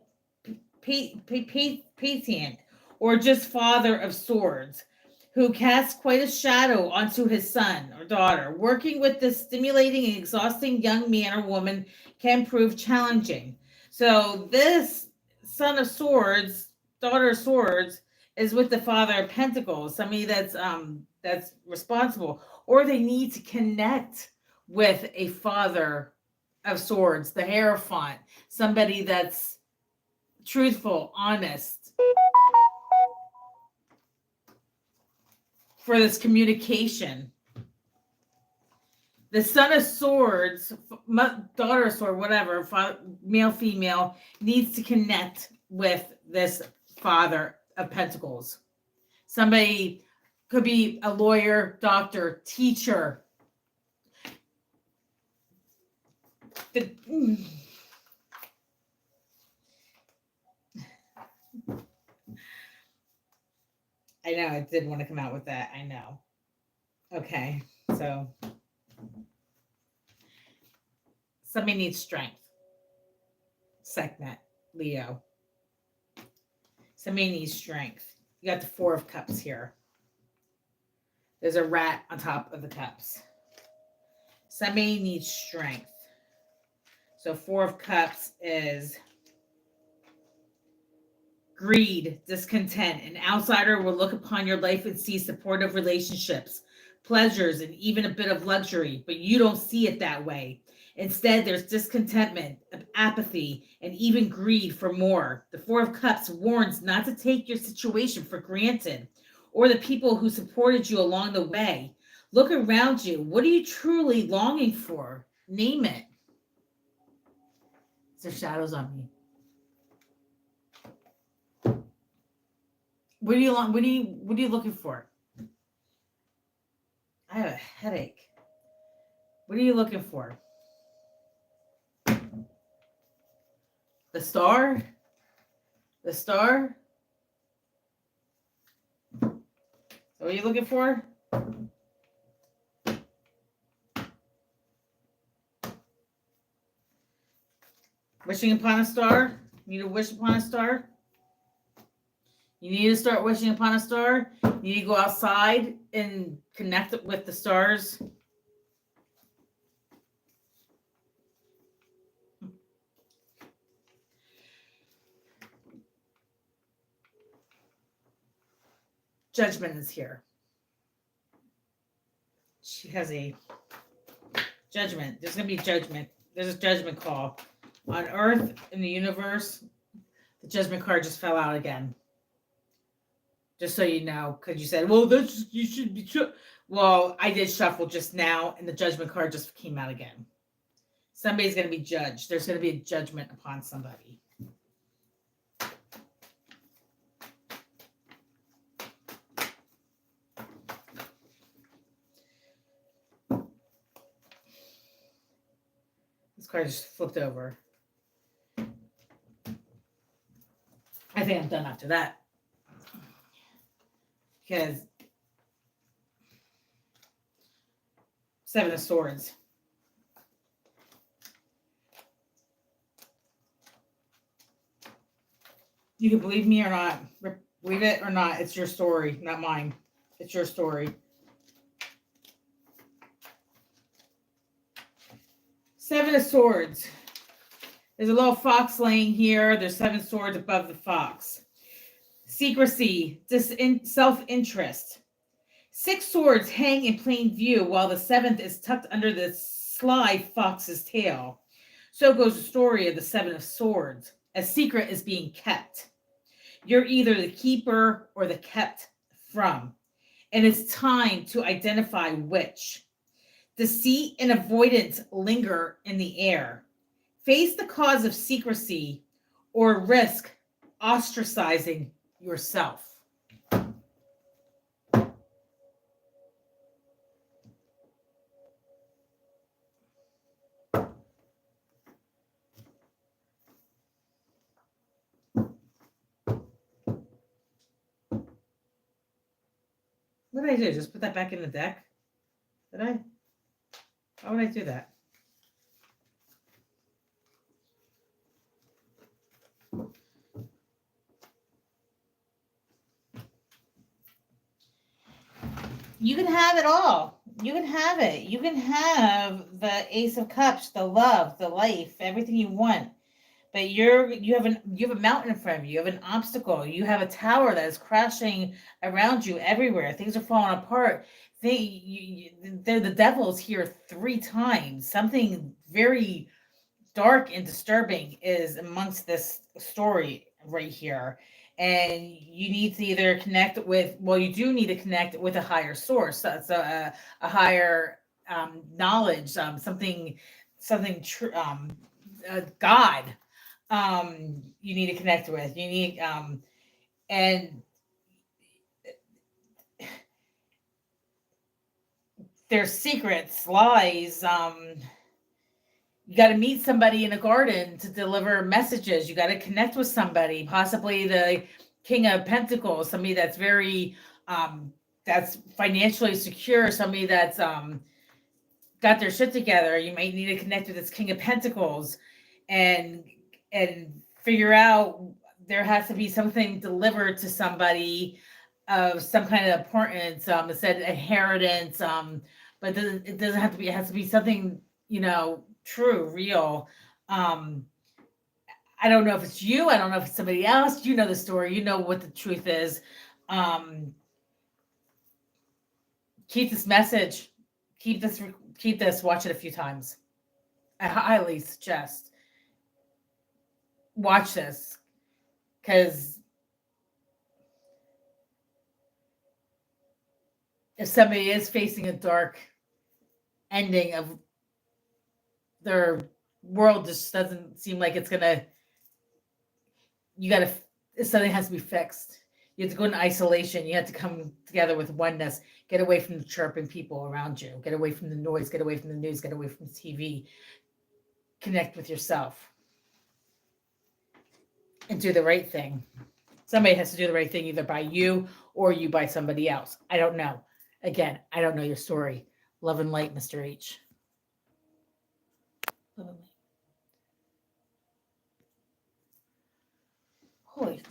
patient or just Father of Swords, who casts quite a shadow onto his son or daughter. Working with this stimulating and exhausting young man or woman can prove challenging. So this Son of Swords, daughter of Swords, is with the Father of Pentacles, somebody that's responsible, or they need to connect with a Father of Swords, the Hierophant, somebody that's truthful, honest, for this communication. The Son of Swords, daughter of Sword, whatever, male, female, needs to connect with this Father of Pentacles. Somebody could be a lawyer, doctor, teacher. I know, I did want to come out with that. I know. Okay, so somebody needs strength. Sekhmet, Leo. Somebody needs strength. You got the Four of Cups here. There's a rat on top of the cups. Somebody needs strength. So Four of Cups is greed, discontent. An outsider will look upon your life and see supportive relationships, pleasures, and even a bit of luxury, but you don't see it that way. Instead, there's discontentment, apathy, and even greed for more. The Four of Cups warns not to take your situation for granted or the people who supported you along the way. Look around you. What are you truly longing for? Name it. There's shadows on me. What do you want? What are you looking for? I have a headache. What are you looking for? The star? The star? What are you looking for? Wishing upon a star? You need to wish upon a star? You need to start wishing upon a star? You need to go outside and connect with the stars? Judgment is here. She has a judgment. There's going to be judgment. There's a judgment call. On Earth, in the universe, the judgment card just fell out again. Just so you know, because you said, well, that's, you should be. Well, I did shuffle just now, and the judgment card just came out again. Somebody's going to be judged. There's going to be a judgment upon somebody. This card just flipped over. I think I'm done after that. Because Seven of Swords. You can believe me or not. Believe it or not. It's your story, not mine. It's your story. Seven of Swords. There's a little fox laying here. There's 7 swords above the fox. Secrecy, self-interest. 6 swords hang in plain view while the 7th is tucked under the sly fox's tail. So goes the story of the 7 of Swords. A secret is being kept. You're either the keeper or the kept from. And it's time to identify which. Deceit and avoidance linger in the air. Face the cause of secrecy or risk ostracizing yourself. What did I do? Just put that back in the deck? Did I? How would I do that? You can have it all. You can have it. You can have the Ace of Cups, the love, the life, everything you want. But you have a mountain in front of you. You have an obstacle. You have a tower that is crashing around you everywhere. Things are falling apart. The devil's here 3 times. Something very dark and disturbing is amongst this story right here. And you need to either connect with, well, you do need to connect with a higher source. So a higher knowledge, something true, God. You need to connect with. You need, and there's secrets, lies. You got to meet somebody in a garden to deliver messages. You got to connect with somebody, possibly the King of Pentacles, somebody that's very, that's financially secure, somebody that's got their shit together. You might need to connect with this King of Pentacles and figure out there has to be something delivered to somebody of some kind of importance. It said inheritance, but it doesn't have to be. It has to be something, true, real. I don't know if it's you. I don't know if it's somebody else. You know the story. You know what the truth is. Keep this message. Keep this. Watch it a few times. I highly suggest watch this, because if somebody is facing a dark ending of their world, just doesn't seem like it's gonna, something has to be fixed. You have to go into isolation. You have to come together with oneness. Get away from the chirping people around you. Get away from the noise. Get away from the news. Get away from the TV. Connect with yourself. And do the right thing. Somebody has to do the right thing either by you or you by somebody else. I don't know. Again, I don't know your story. Love and light, Mr. H. Love and light. Holy